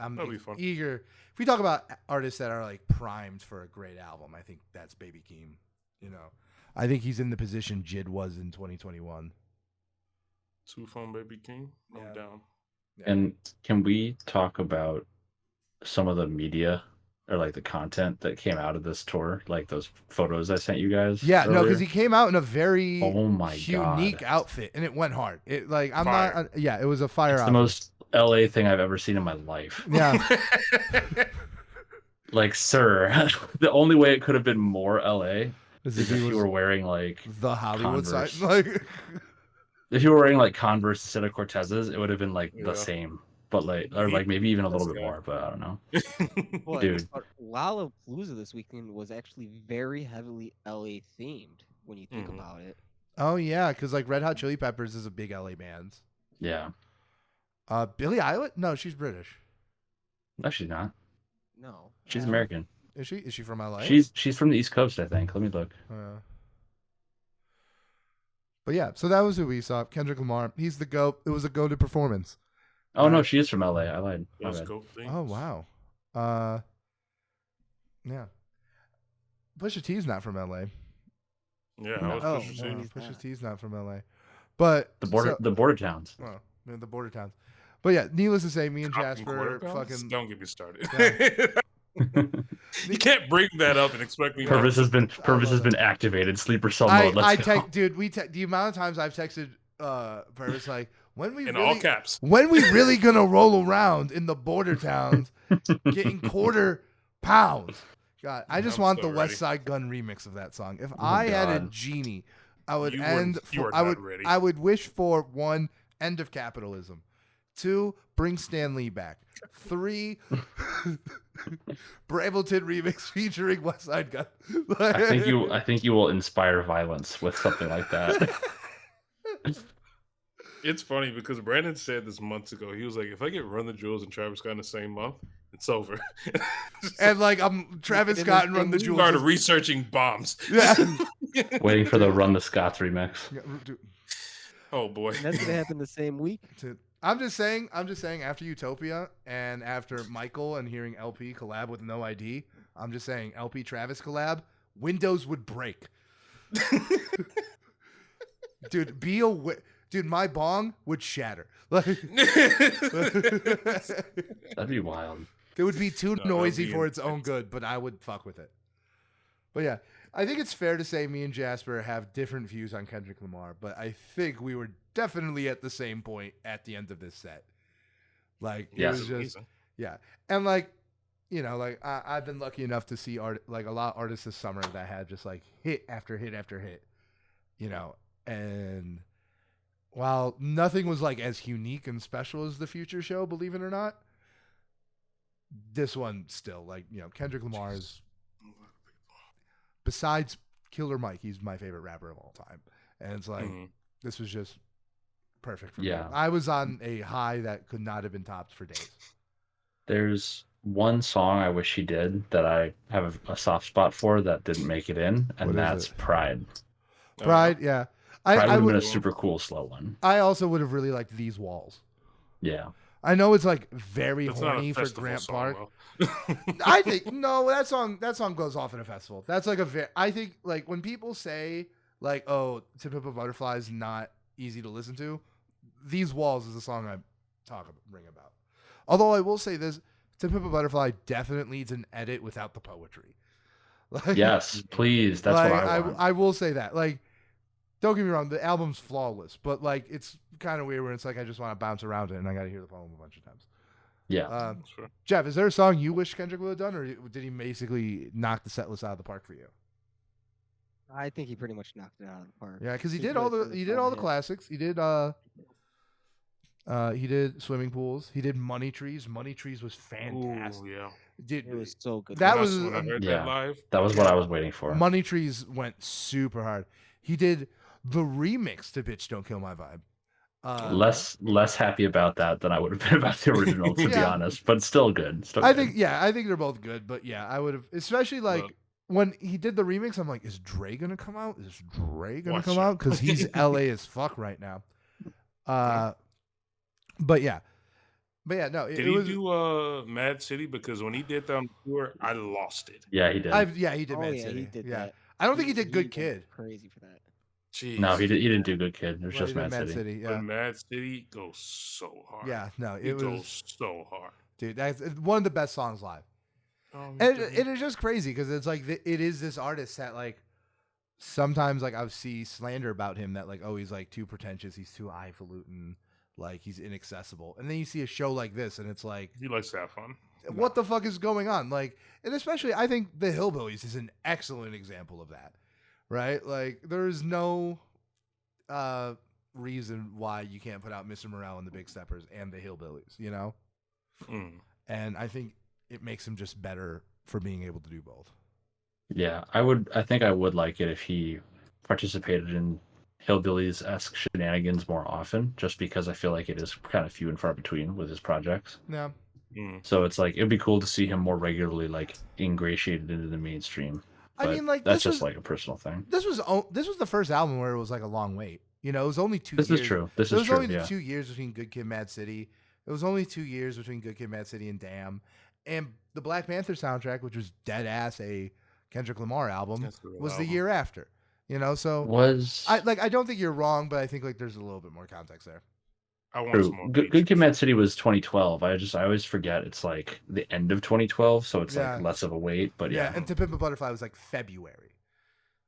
I'm eager. If we talk about artists that are like primed for a great album, I think that's Baby Keem. You know, I think he's in the position Jid was in 2021. Two Phone Baby Keem. I'm down. Yeah. And can we talk about some of the media or like the content that came out of this tour, like those photos I sent you guys. Yeah, no, earlier. because he came out in a very unique outfit, and it went hard. It like I'm Fire. not. Yeah, it was a fire. It's outfit. the most LA thing I've ever seen in my life. Yeah. Like, sir, the only way it could have been more LA is if you were wearing like the Hollywood Converse. side. Like, if you were wearing like Converse instead of Cortezes, it would have been like Yeah. the same, but like, or like maybe even a little bit more, but I don't know. Dude. But Lollapalooza this weekend was actually very heavily LA themed when you think about it. oh yeah, because like Red Hot Chili Peppers is a big LA band. Yeah. Billie Eilish? No, she's British. No, she's not. No. She's American. Is she? Is she from LA? She's from the East Coast, I think. Let me look. But yeah, so that was who we saw. Kendrick Lamar. He's the GOAT. It was a goated performance. Oh no, she is from LA. I lied. Let's go. Oh wow. Yeah. Pusha T's not from LA. Yeah, No. I was Pusha T. no. Pusha T's not from LA. But The border towns. well, the border towns. But yeah, needless to say, me and Cotton Jasper quarterpounds? fucking Don't get me started. Yeah. You can't bring that up and expect me. Purvis has been activated. Sleeper cell mode. Let's go. dude, the amount of times I've texted Purvis like when we in really, all caps. when we really gonna roll around in the border towns getting quarter pounds. God, I just I'm want so the West ready. Side Gun remix of that song. If I had a God. genie, I would You end. are I not would. ready. I would wish for 1, end of capitalism. 2, bring Stan Lee back. 3, Brableton remix featuring West Side Gun. I think you will inspire violence with something like that. It's funny because Brandon said this months ago. He was like, "If I get Run the Jewels and Travis Scott in the same month, it's over." And like I'm Travis Scott and Run the you Jewels. started researching bombs. Yeah. Waiting for the Run the Scots remix. Dude, Oh boy. And that's gonna happen the same week. I'm just saying after Utopia and after Michael and hearing LP collab with No ID, I'm just saying LP Travis collab, Windows would break. Dude, dude, my bong would shatter. Like, That'd be wild. it would be too No, noisy that'd be for its own good, but I would fuck with it. But yeah, I think it's fair to say me and Jasper have different views on Kendrick Lamar, but I think we were definitely at the same point at the end of this set. Like, it Yes. was just, yeah. And like, you know, like I've been lucky enough to see like a lot of artists this summer that had just like hit after hit after hit, you know, and while nothing was like as unique and special as the Future show, believe it or not, this one still, like, you know, Kendrick Lamar is, besides Killer Mike, he's my favorite rapper of all time. And it's like, this was just perfect for me. I was on a high that could not have been topped for days. There's one song I wish he did that I have a soft spot for that didn't make it in, and What is that's it? Pride. Pride, yeah. Pride would I have would been a super cool slow one. I also would have really liked These Walls. Yeah. I know it's like very That's not a horny for festival Grant song, Park. though. I think no, that song goes off at a festival. That's like I think like when people say like, oh, To Pimp a Butterfly is not easy to listen to, These Walls is a song I ring about. Although I will say this, To Pimp a Butterfly definitely needs an edit without the poetry. Like, Yes, please. That's like, what I want. I will say that. Like, don't get me wrong, the album's flawless, but like it's kind of weird where it's like I just want to bounce around it and I got to hear the poem a bunch of times. Yeah. Sure. Jeff, is there a song you wish Kendrick would have done, or did he basically knock the set list out of the park for you? I think he pretty much knocked it out of the park. Yeah, because he He's did really all threw the hit. classics. He did swimming pools. He did Money Trees. Money Trees was fantastic. Ooh, yeah. Dude, It was so good. That When I- was when I heard Yeah. that live. That was what I was waiting for. Money Trees went super hard. He did the remix to "Bitch Don't Kill My Vibe." Less happy about that than I would have been about the original, to be Yeah. honest. But still good. Still I good. think they're both good, but yeah, I would have, especially like Look. when he did the remix. I'm like, is Dre gonna come out? Is Dre gonna Watch come out. out? Because he's LA as fuck right now. But yeah, no. Did it he was, do Mad City? Because when he did that on tour, I lost it. Yeah, he did. he did. Oh, Mad yeah, City. he did yeah, that. I don't think he did Good went Kid. Crazy for that. Jeez. No, he didn't do Good Kid. It was Well, just he did Mad City. Yeah, But Mad City goes so hard. yeah. No, It it was, goes so hard. dude. That's one of the best songs live. And it is just crazy because it's like it is this artist that like sometimes like I see slander about him that like, oh, he's like too pretentious, he's too highfalutin, like he's inaccessible. And then you see a show like this and it's like, he likes to have fun. What the fuck is going on? Like, and especially I think the Hillbillies is an excellent example of that, right? Like there's no reason why you can't put out Mr. Morale and the Big Steppers and the Hillbillies, you know? And I think it makes him just better for being able to do both. Yeah, I think I would like it if he participated in Hillbillies-esque shenanigans more often, just because I feel like it is kind of few and far between with his projects. Yeah. So it's like it'd be cool to see him more regularly, like ingratiated into the mainstream. But I mean, like that's just like a personal thing. This was the first album where it was like a long wait. You know, it was only 2 years. This is true. It was only 2 years between Good Kid, Mad City. It was only 2 years between Good Kid, Mad City and Damn. And the Black Panther soundtrack, which was dead ass a Kendrick Lamar album, was the year after. You know, so I don't think you're wrong, but I think like there's a little bit more context there. I want some more. Good Kid, Mad City was 2012. I always forget it's like the end of 2012, so it's like less of a wait. But yeah, and To Pimp a Butterfly was like February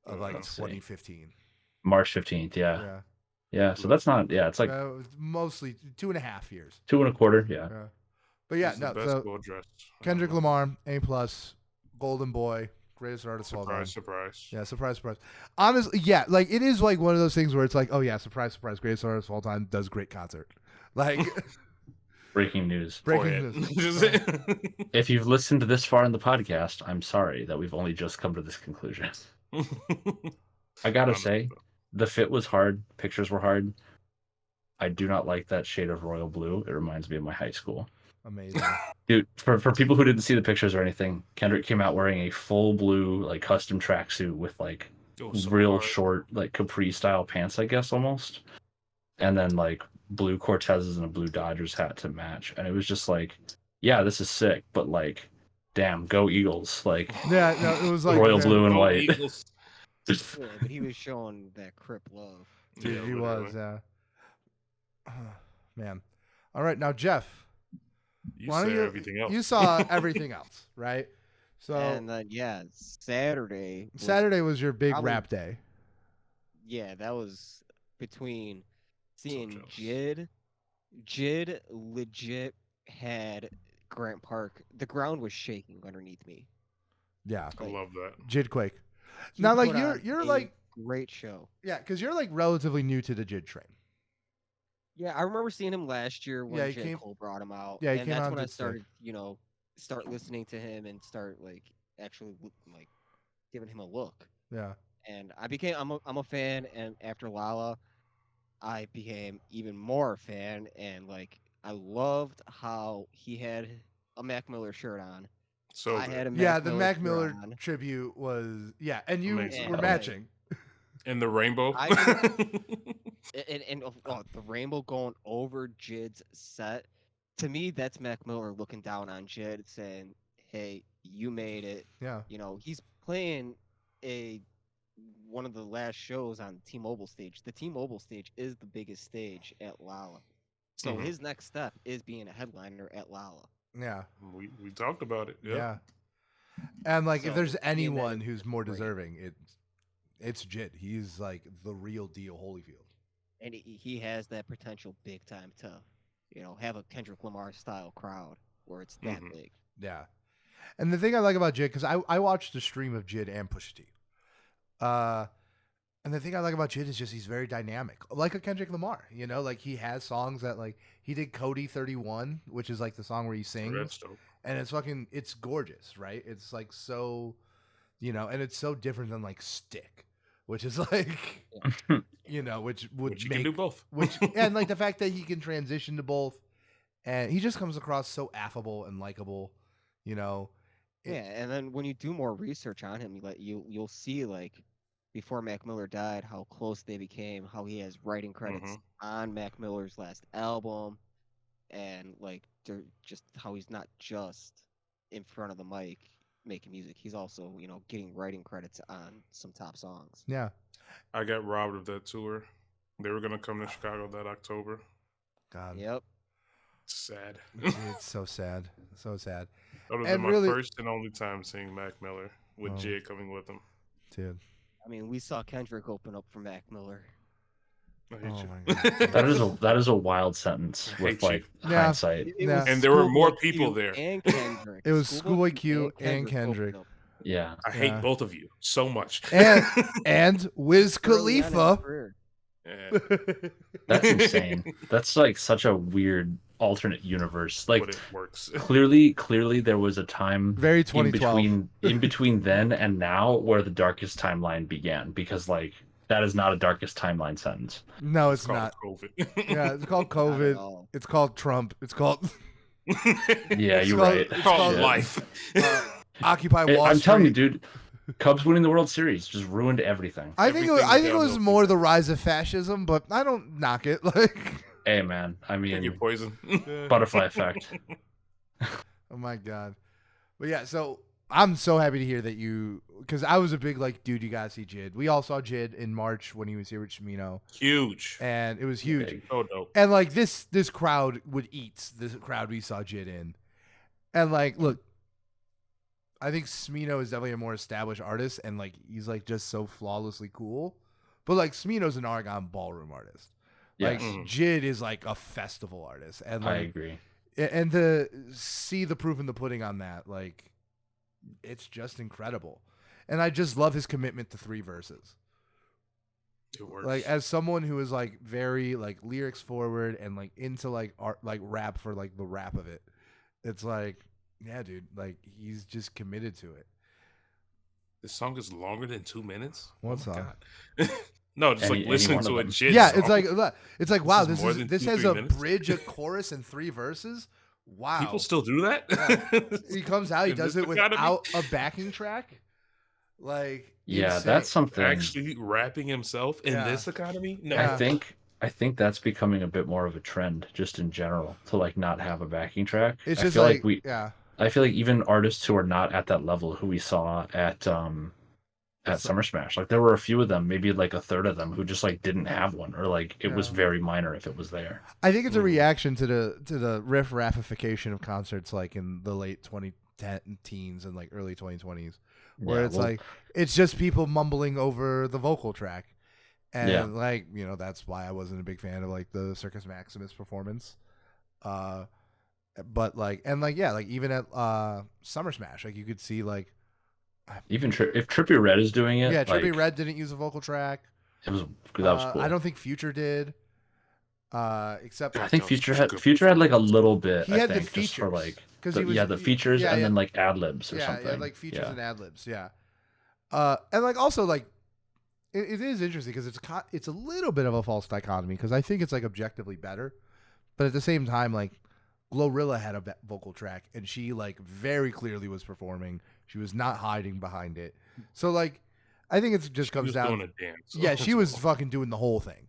of like 2015. March 15th. Yeah. So that's not. Yeah, it's like mostly 2.5 years. 2.25. Yeah. But yeah, no. So Kendrick Lamar, A+, Golden Boy, greatest artist of all time. Surprise. Yeah, surprise. Honestly, yeah, like it is like one of those things where it's like, oh yeah, surprise, greatest artist of all time, does great concert. Like breaking news. If you've listened to this far in the podcast, I'm sorry that we've only just come to this conclusion. I gotta say, the fit was hard. Pictures were hard. I do not like that shade of royal blue. It reminds me of my high school. Amazing. Dude, for people who didn't see the pictures or anything, Kendrick came out wearing a full blue, like custom tracksuit with like real short, like capri style pants, I guess almost. And then like blue Cortezes and a blue Dodgers hat to match. And it was just like, yeah, this is sick, but like, damn, go Eagles. Like, yeah, no, it was like royal blue and white. Yeah, but he was showing that Crip love. Dude, he was, yeah. Man. All right, now Jeff. You saw everything else. You saw everything else, right? So and then Saturday was your big rap day. Yeah, that was between seeing Jid. Jid legit had Grant Park. The ground was shaking underneath me. Yeah, I love that. Jid Quake. Now, like you're like great show. Yeah, because you're like relatively new to the Jid train. Yeah, I remember seeing him last year when J. Cole brought him out. Yeah, and that's when I started, start listening to him and start like actually like giving him a look. Yeah. And I'm a fan, and after Lolla, I became even more a fan, and like I loved how he had a Mac Miller shirt on. So I had a the Mac Miller tribute was and you were matching. And the rainbow. And the rainbow going over Jid's set. To me, that's Mac Miller looking down on Jid saying, hey, you made it. Yeah. He's playing one of the last shows on T-Mobile stage. The T-Mobile stage is the biggest stage at Lolla. So his next step is being a headliner at Lolla. Yeah. We talked about it. Yeah. And like if there's anyone who's more deserving, it's Jid. He's like the real deal Holyfield. And he has that potential big time to, have a Kendrick Lamar style crowd where it's that big. Yeah. And the thing I like about Jid, because I watched the stream of Jid and Pusha T. And the thing I like about Jid is just he's very dynamic, like a Kendrick Lamar. Like he has songs that like he did Cody 31, which is like the song where he sings, and it's gorgeous, right? It's like so, and it's so different than like Stick, which is like, which you can do both. And like the fact that he can transition to both, and he just comes across so affable and likable, Yeah, and then when you do more research on him, you'll see like before Mac Miller died, how close they became, how he has writing credits on Mac Miller's last album, and like just how he's not just in front of the mic making music. He's also, getting writing credits on some top songs. Yeah. I got robbed of that tour. They were going to come to Chicago that October. God. Yep. Sad. It's so sad. So sad. That would have been my first and only time seeing Mac Miller with Jid coming with him. Dude. I mean, we saw Kendrick open up for Mac Miller. I hate you. That is a wild sentence with like hindsight. And there were more people there. And Kendrick. It was Schoolboy Q and Kendrick. Yeah. I hate both of you so much. And Wiz Khalifa. Yeah. That's insane. That's like such a weird alternate universe. Like, but it works. clearly there was a time very 2012 in between then and now where the darkest timeline began, because like that is not a darkest timeline sentence. No, it's not. COVID. Yeah, it's called COVID. It's called Trump. It's called Yeah, you're right. It's called life. Occupy Wall Street. I'm telling you, dude. Cubs winning the World Series just ruined everything. I think it was more the rise of fascism, but I don't knock it. Like, hey man, I mean, you poison. Butterfly effect. Oh my god. But yeah, so I'm so happy to hear that because I was a big like, dude, you gotta see Jid. We all saw Jid in March when he was here with Shimino. Huge. And it was huge. Big. Oh dope. And like this crowd would eat this crowd we saw Jid in. And like, look, I think Smino is definitely a more established artist, and like he's like just so flawlessly cool. But like Smino's an Oregon ballroom artist. Like Jid is like a festival artist, and like, I agree. And to see the proof in the pudding on that, like, it's just incredible. And I just love his commitment to 3 verses. It works. Like, as someone who is like very like lyrics forward and like into like art, like rap for like the rap of it, it's like. Yeah, dude. Like, he's just committed to it. This song is longer than 2 minutes. What song? No, just like listen to a Jid Yeah, song. it's like wow. This has a minutes? bridge, a chorus, and 3 verses. Wow. People still do that. Yeah. He comes out. He does it without a backing track. Like, yeah, insane. That's something. Actually, rapping himself in this economy. No, I think that's becoming a bit more of a trend, just in general, to like not have a backing track. It's just I feel like even artists who are not at that level, who we saw at Summer Smash, like there were a few of them, maybe like a third of them, who just like didn't have one, or like it was very minor if it was there. I think it's a reaction to the riff raffification of concerts, like in the late 2010s and like early 2020s, where it's just people mumbling over the vocal track, and like that's why I wasn't a big fan of like the Circus Maximus performance. But like, and like, yeah, like even at Summer Smash, like you could see like even if Trippie Redd is doing it. Yeah, Trippie Redd didn't use a vocal track. That was cool. I don't think Future did. Except I think Future had like a little bit. He had the features just for like the features and then like ad libs or something. Yeah, like features and ad libs. Yeah. And like also like it is interesting because it's a little bit of a false dichotomy because I think it's like objectively better, but at the same time like. Glorilla had a vocal track, and she like very clearly was performing. She was not hiding behind it. So like, I think it just comes down. Doing a dance. Yeah, she was fucking doing the whole thing.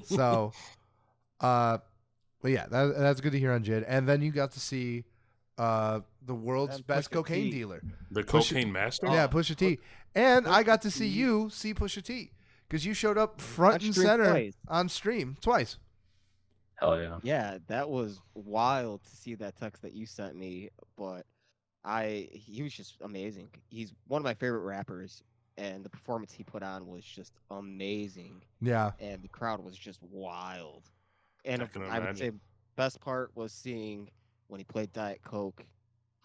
So, but yeah, that's good to hear on Jid. And then you got to see the world's best cocaine dealer, the cocaine master. Yeah, Pusha T. And I got to see you see Pusha T because you showed up front and center on stream twice. Hell yeah. Yeah, that was wild to see that text that you sent me, but he was just amazing. He's one of my favorite rappers, and the performance he put on was just amazing. Yeah. And the crowd was just wild. And I would say best part was seeing when he played Diet Coke,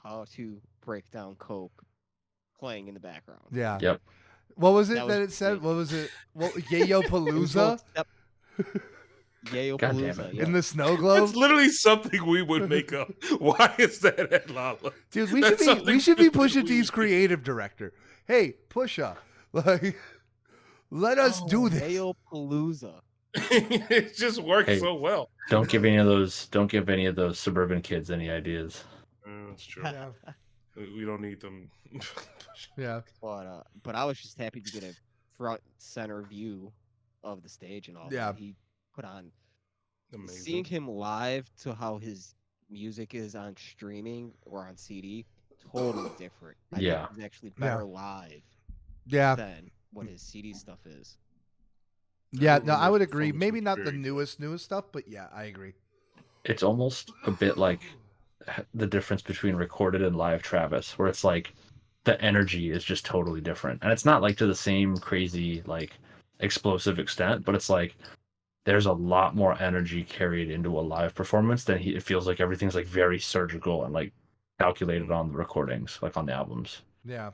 how to break down Coke playing in the background. Yeah. Yep. What was it that it said? What was it? Yayo Palooza? Palooza, in the snow globe. It's literally something we would make up. Why is that at Lolla? Dude, we should be Pusha T's creative director. Hey, Pusha, like, let us do this. Palooza. It just works so well. Don't give any of those suburban kids any ideas. That's true. Yeah. We don't need them. Yeah. But I was just happy to get a front center view of the stage and all. Yeah. That he put on. Amazing. Seeing him live to how his music is on streaming or on CD, totally different. I think he's actually better live. Yeah. Than what his CD stuff is. Yeah, no, I would agree. Maybe not the newest stuff, but yeah, I agree. It's almost a bit like the difference between recorded and live Travis, where it's like the energy is just totally different, and it's not like to the same crazy like explosive extent, but it's like there's a lot more energy carried into a live performance than it feels like everything's like very surgical and like calculated on the recordings, like on the albums. Yeah.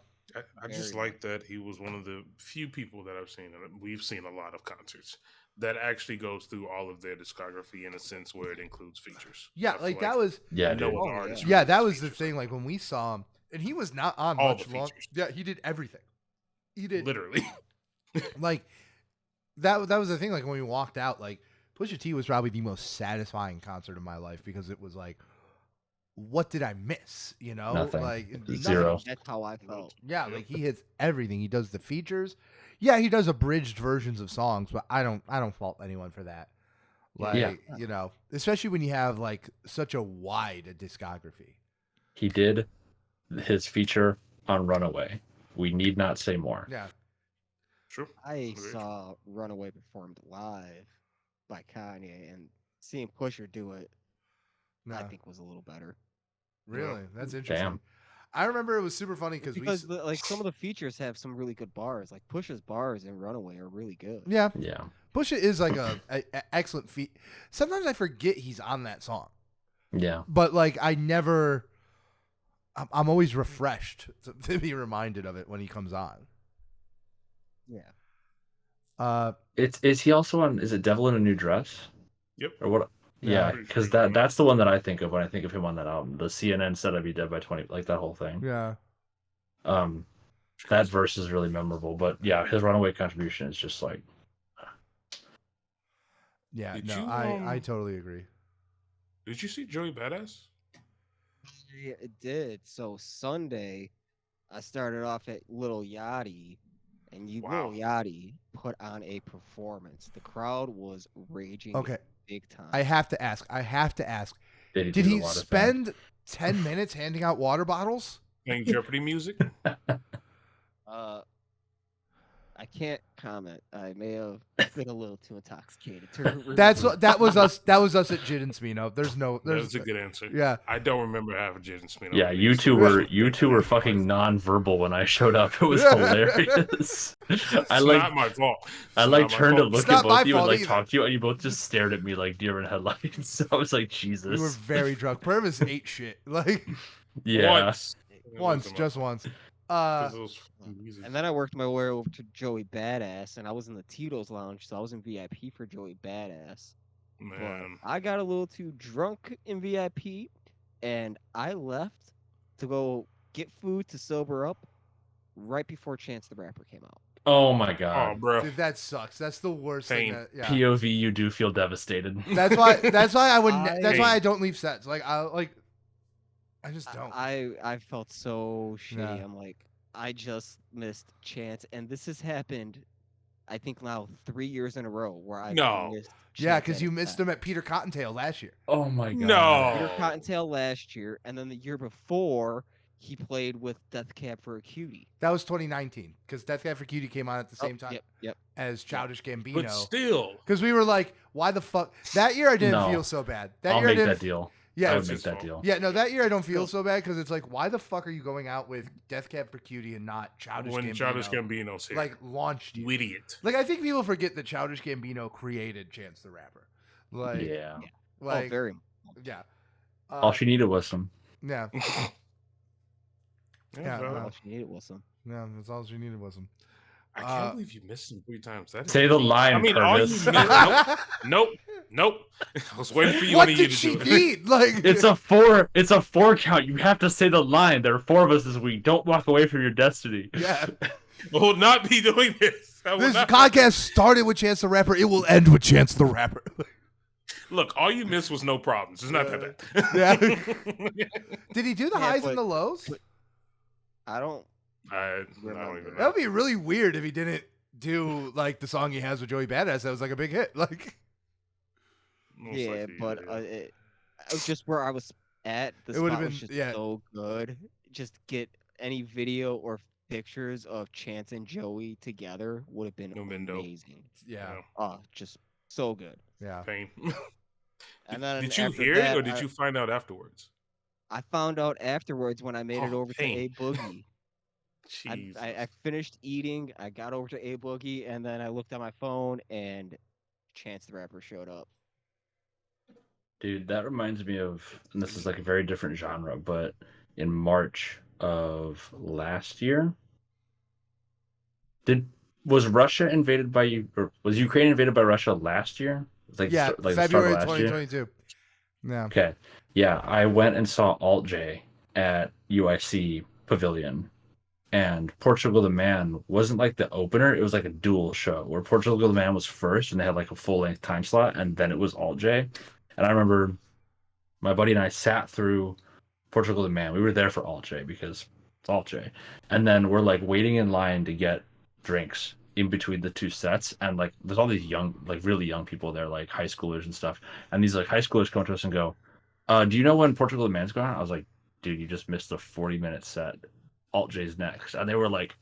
I just like that he was one of the few people that I've seen, and we've seen a lot of concerts, that actually goes through all of their discography in a sense where it includes features. Yeah, like that was no artist. Yeah, that was the thing. Like when we saw him, and he was not on all much long. Yeah, he did everything. He did literally. Like that was the thing. Like when we walked out, like Pusha T was probably the most satisfying concert of my life because it was like, what did I miss? You know, Nothing. like Zero. That's how I felt. Yeah, like he hits everything. He does the features. Yeah, he does abridged versions of songs, but I don't fault anyone for that. Like, you know, especially when you have like such a wide discography. He did his feature on Runaway. We need not say more. Yeah. True. I saw Runaway performed live by Kanye, and seeing Pusher do it, I think was a little better. Really? That's interesting. Damn. I remember it was super funny because like some of the features have some really good bars. Like Pusha's bars in Runaway are really good. Yeah. Yeah. Pusha is like a excellent feat. Sometimes I forget he's on that song. Yeah. But like I'm always refreshed to be reminded of it when he comes on. Yeah. Is he also on? Is it Devil in a New Dress? Yep. Or what? Yeah, because that's the one that I think of when I think of him on that album. The CNN said I'd be dead by 20, like that whole thing. Yeah. That verse is really memorable, but yeah, his Runaway contribution is just like. Yeah, I totally agree. Did you see Joey Badass? Yeah, it did. So Sunday, I started off at Lil Yachty, and Lil Yachty put on a performance. The crowd was raging. Okay. Big time. I have to ask. Did he spend 10 minutes handing out water bottles? Playing Jeopardy music? I can't comment. I may have been a little too intoxicated. That was us. That was us at Jid and Smino. That's a good answer. Yeah. I don't remember having Jid and Smino. Yeah, you two were fucking non-verbal when I showed up. It was hilarious. Not my fault. I turned to look at both of you and talk to you, and you both just stared at me like deer in headlights. I was like, Jesus. We were very drunk. Purvis ate shit. Like once, just once. And then I worked my way over to Joey Badass, and I was in the Tito's Lounge, so I was in VIP for Joey Badass. Man, but I got a little too drunk in VIP, and I left to go get food to sober up right before Chance the Rapper came out. Oh my god, bro, dude, that sucks. That's the worst thing. POV, you do feel devastated. That's why I would. That's why I don't leave sets. I just don't. I felt so shitty. Yeah. I'm like, I just missed Chance, and this has happened, I think now 3 years in a row where I missed. Yeah, because you missed him at Peter Cottontail last year. Oh my god. No. Peter Cottontail last year, and then the year before he played with Death Cab for a Cutie. That was 2019 because Death Cab for Cutie came on at the same time as Childish Gambino. But still, because we were like, why the fuck? That year I didn't feel so bad. I'll make that deal. Yeah, I would make that deal. Yeah, no, that year I don't feel so bad because it's like, why the fuck are you going out with Death Cab for Cutie and not Childish Gambino? When Childish Gambino's here. Like, launched you. Idiot. Like, I think people forget that Childish Gambino created Chance the Rapper. Like, yeah. Like, very. Yeah. All she needed was some. Yeah. All she needed was some. Yeah, that's all she needed was some. I can't believe you missed him 3 times. Say the line, Purvis. Nope. I was waiting for you. What did she need? Like, it's a 4 count. You have to say the line. There are 4 of us this week. Don't walk away from your destiny. Yeah. I will not be doing this. This podcast started with Chance the Rapper. It will end with Chance the Rapper. Look, all you missed was no problems. It's not that bad. Yeah. Did he do the highs and the lows? I don't even know. That would be really weird if he didn't do like the song he has with Joey Badass. That was like a big hit. Like, but it was just where I was at. The spot was just so good. Just get any video or pictures of Chance and Joey together would have been amazing. Yeah. Oh, just so good. Yeah. Pain. And then did you hear it or did you find out afterwards? I found out afterwards when I made it over to A Boogie. Jesus. I finished eating. I got over to A Boogie, and then I looked at my phone, and Chance the Rapper showed up. Dude, that reminds me of, and this is like a very different genre, but in March of last year, was Russia invaded by you, or was Ukraine invaded by Russia last year? It's like Yeah, like February the start of last 2022. year? Yeah. Okay. Yeah, I went and saw Alt J at UIC Pavilion, and Portugal the Man wasn't like the opener. It was like a dual show where Portugal the Man was first, and they had like a full length time slot, and then it was Alt J. And I remember my buddy and I sat through Portugal the Man. We were there for Alt J because it's Alt J, and then we're like waiting in line to get drinks in between the two sets, and like there's all these young, like really young people there, like high schoolers and stuff, and these like high schoolers come to us and go, do you know when Portugal the Man's going on? I was like, dude, you just missed a 40-minute set. Alt J's next. And they were like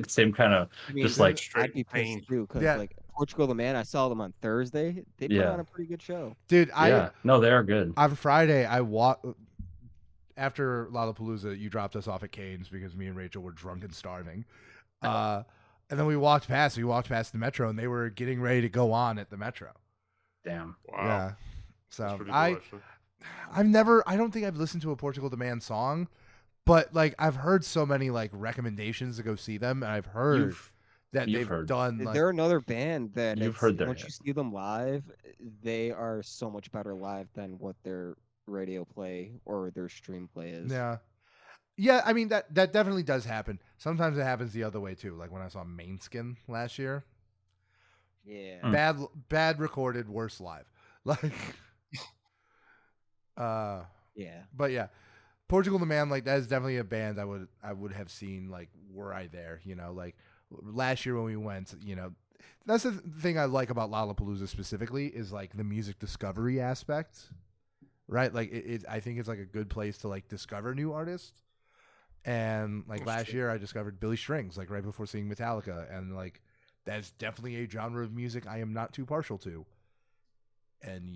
same kind of, just like I'd be pissed too, because like Portugal the Man, I saw them on Thursday. They put on a pretty good show. Dude, no, they are good. On Friday, I walked after Lollapalooza. You dropped us off at Cane's because me and Rachel were drunk and starving. And then we walked past the Metro, and they were getting ready to go on at the Metro. Damn. Wow. Yeah. So I don't think I've listened to a Portugal the Man song, but like I've heard so many like recommendations to go see them, and I've heard that they've done. Like, they're another band that you've heard once you see them live, they are so much better live than what their radio play or their stream play is. Yeah. Yeah, I mean that definitely does happen. Sometimes it happens the other way too. Like when I saw Mainskin last year. Yeah. Bad recorded, worse live. Like yeah. But yeah. Portugal the Man, like that is definitely a band I would have seen like were I there, you know, like last year when we went, you know. That's the thing I like about Lollapalooza specifically is like the music discovery aspect. Right? Like I think it's like a good place to like discover new artists. And like last year I discovered Billy Strings like right before seeing Metallica, and like that's definitely a genre of music I am not too partial to. And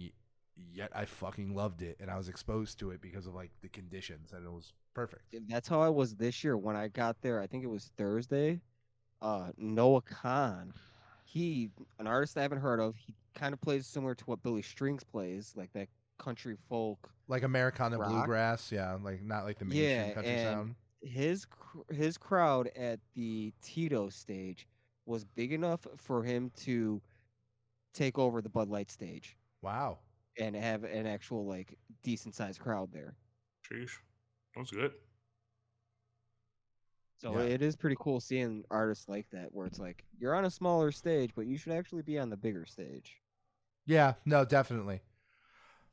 yet I fucking loved it, and I was exposed to it because of like the conditions, and it was perfect. That's how I was this year when I got there. I think it was Thursday. Noah Khan, an artist I haven't heard of. He kind of plays similar to what Billy Strings plays, like that country folk, like Americana rock. Bluegrass, yeah, like not like the mainstream country sound. His crowd at the Tito stage was big enough for him to take over the Bud Light stage. Wow. And have an actual like decent sized crowd there. Sheesh. That's good. So it is pretty cool seeing artists like that where it's like you're on a smaller stage, but you should actually be on the bigger stage. Yeah, no, definitely.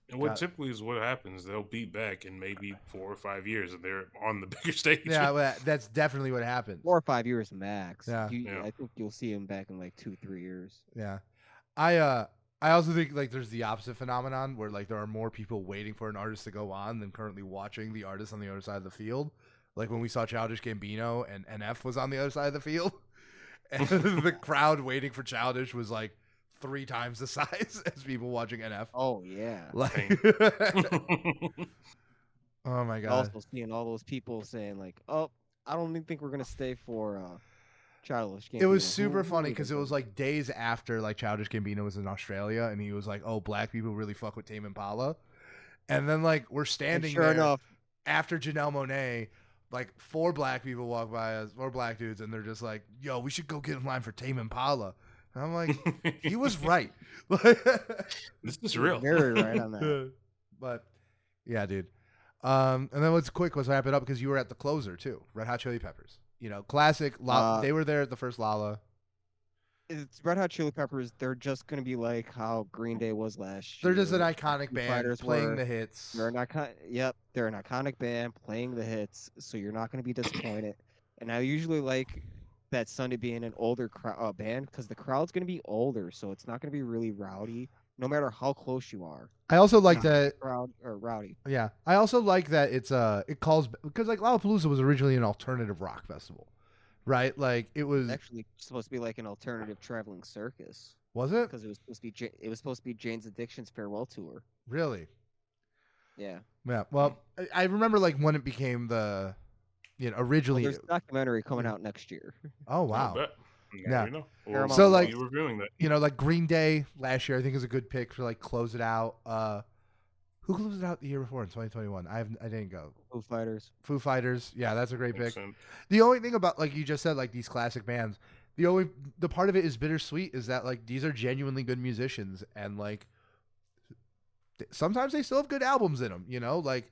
And what typically is what happens, they'll be back in maybe 4 or 5 years, and they're on the bigger stage. Yeah, well, that's definitely what happens. 4 or 5 years max. Yeah. I think you'll see him back in like 2-3 years. Yeah, I also think like there's the opposite phenomenon where like there are more people waiting for an artist to go on than currently watching the artist on the other side of the field. Like when we saw Childish Gambino and NF was on the other side of the field, and the crowd waiting for Childish was like 3 times the size as people watching NF. Oh yeah. Like oh my god. Also seeing all those people saying like, "Oh, I don't even think we're gonna stay for Childish Gambino." It was super funny because it was like days after like Childish Gambino was in Australia, and he was like, "Oh, black people really fuck with Tame Impala," and then like we're standing sure there enough, after Janelle Monáe. Like 4 black people walk by us, 4 black dudes, and they're just like, "Yo, we should go get in line for Tame Impala." And I'm like, he was right. This is real. Very right on that. But yeah, dude. And then let's wrap it up because you were at the closer too, Red Hot Chili Peppers. You know, classic. They were there at the first Lolla. It's Red Hot Chili Peppers. They're just gonna be like how Green Day was last year. They're just an iconic band playing the hits. They're an iconic band playing the hits. So you're not gonna be disappointed. And I usually like that Sunday being an older band because the crowd's gonna be older, so it's not gonna be really rowdy, no matter how close you are. I also like that crowd or rowdy. Yeah, I also like that it calls because like Lollapalooza was originally an alternative rock festival. Right, like it was actually supposed to be like an alternative traveling circus. Was it? Because it was supposed to be Jane's Addiction's farewell tour. Really? Yeah. Yeah. Well, I remember like when it became the, originally. There's a documentary coming out next year. Oh wow. Yeah. You know. So like be reviewing that. Like Green Day last year, I think is a good pick for like close it out. Who closed it out the year before in 2021? I didn't go. Foo Fighters. Yeah, that's a great pick. The only thing about, like you just said, like these classic bands, the part of it is bittersweet is that like these are genuinely good musicians, and like sometimes they still have good albums in them. Like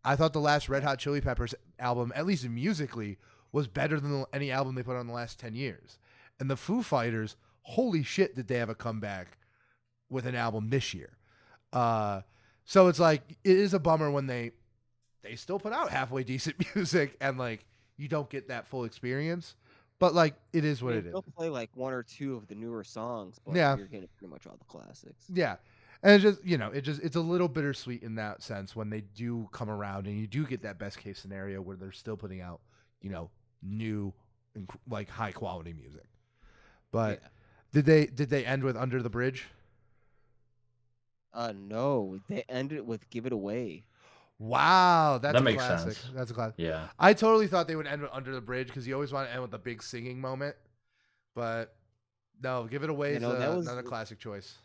I thought the last Red Hot Chili Peppers album, at least musically, was better than any album they put on in the last 10 years. And the Foo Fighters, holy shit, did they have a comeback with an album this year. So it's like, it is a bummer when they still put out halfway decent music and like you don't get that full experience. But like, it is what it is. They'll play like one or two of the newer songs, but yeah, you're getting pretty much all the classics. Yeah. And it's just, it's a little bittersweet in that sense when they do come around and you do get that best case scenario where they're still putting out, new, like high quality music. But did they end with Under the Bridge? No, they ended with Give It Away. Wow, that makes classic. sense. That's a classic. Yeah, I totally thought they would end with Under the Bridge because you always want to end with a big singing moment. But no, Give It Away is another classic choice.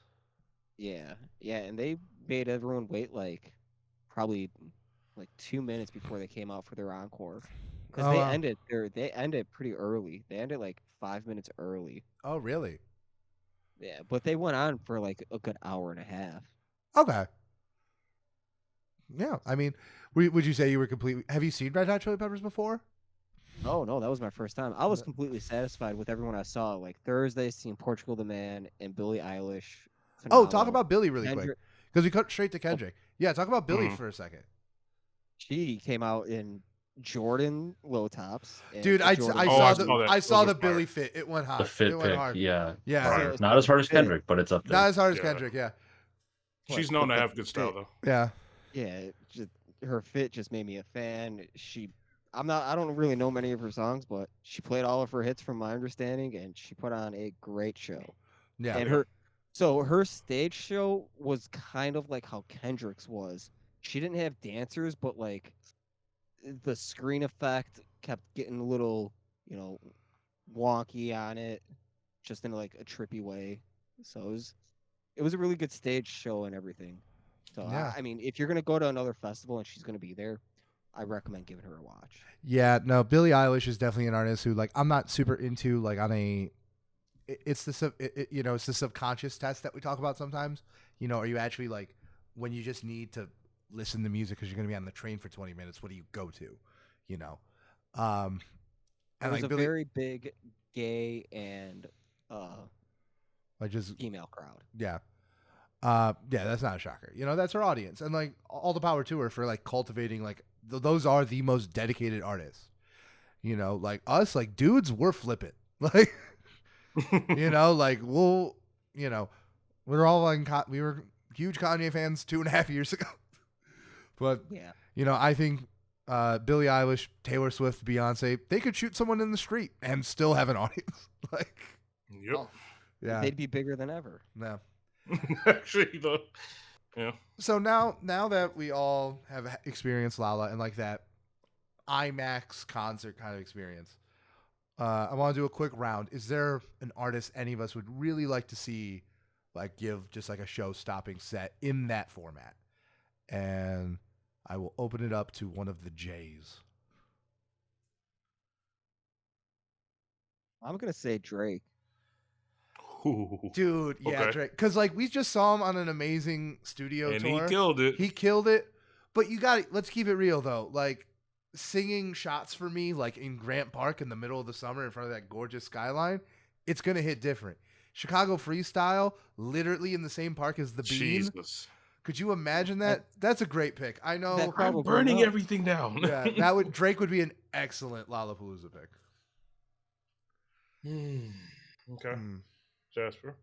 Yeah, and they made everyone wait like probably like 2 minutes before they came out for their encore because they ended pretty early. They ended like 5 minutes early. Oh, really? Yeah, but they went on for like a good hour and a half. Okay. Yeah, I mean, would you say you were completely? Have you seen Red Hot Chili Peppers before? Oh no, that was my first time. I was completely satisfied with everyone I saw. Like Thursday, seeing Portugal the Man and Billie Eilish. Phenomenal. Oh, talk about Billie really quick because we cut straight to Kendrick. Yeah, talk about Billie for a second. She came out in Jordan low tops. Dude, I saw the Billie fit. It went hard. The fit went pick, hard. yeah. So not as hard as Kendrick, but it's up there. Not as hard as Kendrick, yeah. She's known to have good style though. Yeah. Yeah, her fit just made me a fan. I don't really know many of her songs, but she played all of her hits from my understanding, and she put on a great show. Yeah. And her stage show was kind of like how Kendrick's was. She didn't have dancers, but like the screen effect kept getting a little, wonky on it, just in like a trippy way. So it was a really good stage show and everything. So yeah. I mean, if you're gonna go to another festival and she's gonna be there, I recommend giving her a watch. Yeah, no, Billie Eilish is definitely an artist who like I'm not super into like on a. It's it's the subconscious test that we talk about sometimes. Are you actually like when you just need to listen to music because you're going to be on the train for 20 minutes? What do you go to? And there's like a very big gay and like just female crowd. Yeah. Yeah, that's not a shocker. That's her audience, and like all the power to her for like cultivating like those are the most dedicated artists. Like us, like dudes, we're flippant. Like, like we're all like we were huge Kanye fans 2.5 years ago, but yeah, I think Billie Eilish, Taylor Swift, Beyonce, they could shoot someone in the street and still have an audience. Like, yep, yeah, they'd be bigger than ever. No. Actually, though, yeah. So now that we all have experienced Lolla and like that IMAX concert kind of experience, I want to do a quick round. Is there an artist any of us would really like to see, like give just like a show-stopping set in that format? And I will open it up to one of the J's. I'm gonna say Drake. Ooh, dude, yeah, okay. Drake. Because like we just saw him on an amazing studio tour. And he killed it. He killed it. But let's keep it real though. Like singing Shots for Me, like in Grant Park in the middle of the summer in front of that gorgeous skyline, it's gonna hit different. Chicago Freestyle, literally in the same park as the Bean. Jesus. Could you imagine that? That's a great pick. I know. I'm burning everything down. Yeah, Drake would be an excellent Lollapalooza pick. Okay. Jasper?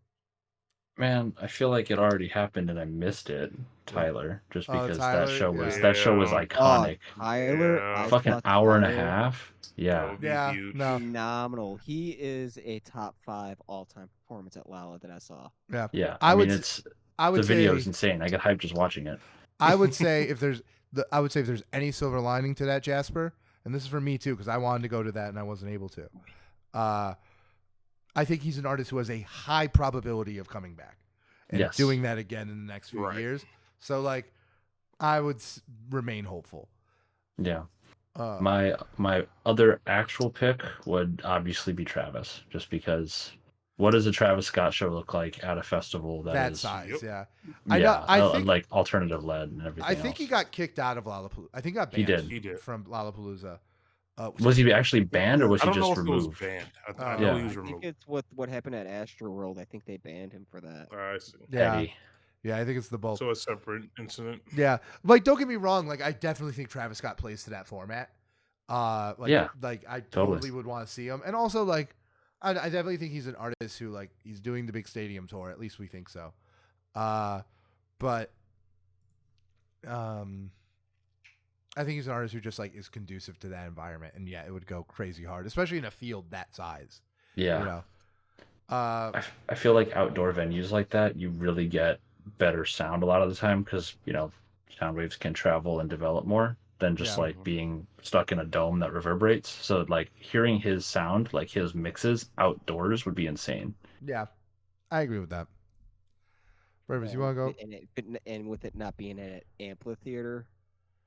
Man, I feel like it already happened and I missed it, Tyler, just because Tyler, that show was iconic. Tyler, fucking hour and a half. Yeah. Yeah. Phenomenal. He is a top 5 all-time performance at Lolla that I saw. Yeah. Yeah. I would the video is insane. I get hyped just watching it. I would say if there's any silver lining to that, Jasper, and this is for me too, because I wanted to go to that and I wasn't able to. I think he's an artist who has a high probability of coming back and doing that again in the next few years. So like, I would remain hopeful. Yeah. My other actual pick would obviously be Travis, just because. What does a Travis Scott show look like at a festival that is size? Yeah, I think like alternative led and everything. I think he got kicked out of Lollapalooza. I think he got banned. He did from Lollapalooza. Was he actually banned or was he just removed? Banned. I know he was removed. I think it's what happened at Astroworld. I think they banned him for that. I see. Yeah. Yeah, I think it's the both. So a separate incident. Yeah, like don't get me wrong. Like I definitely think Travis Scott plays to that format. Like I totally would want to see him, and also like I definitely think he's an artist who like he's doing the big stadium tour. At least we think so. But I think he's an artist who just like is conducive to that environment, and yeah, it would go crazy hard, especially in a field that size. Yeah. You know? I feel like outdoor venues like that, you really get better sound a lot of the time because, you know, sound waves can travel and develop more than just like being stuck in a dome that reverberates. So like hearing his sound, like his mixes outdoors would be insane. Yeah, I agree with that. Purvis, you want to go? And with it not being at an amphitheater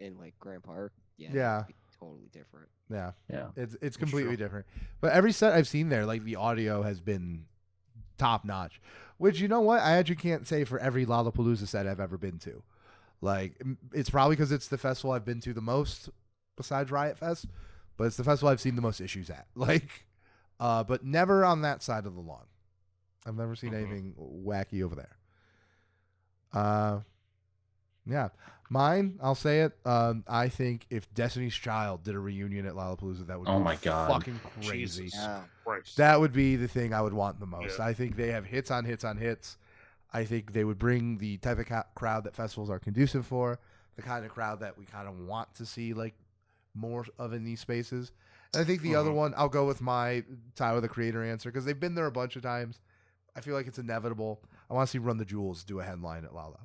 in like Grand Park, totally different. Yeah. It's completely different. But every set I've seen there, like the audio has been top notch. Which, you know what? I actually can't say for every Lollapalooza set I've ever been to. Like, it's probably because it's the festival I've been to the most besides Riot Fest, but it's the festival I've seen the most issues at. Like, but never on that side of the lawn. I've never seen anything wacky over there. Yeah. Mine, I'll say it. I think if Destiny's Child did a reunion at Lollapalooza, that would be fucking crazy. That would be the thing I would want the most. Yeah. I think they have hits on hits on hits. I think they would bring the type of crowd that festivals are conducive for, the kind of crowd that we kind of want to see like more of in these spaces. And I think the other one, I'll go with my Tyler the Creator answer because they've been there a bunch of times. I feel like it's inevitable. I want to see Run the Jewels do a headline at Lolla.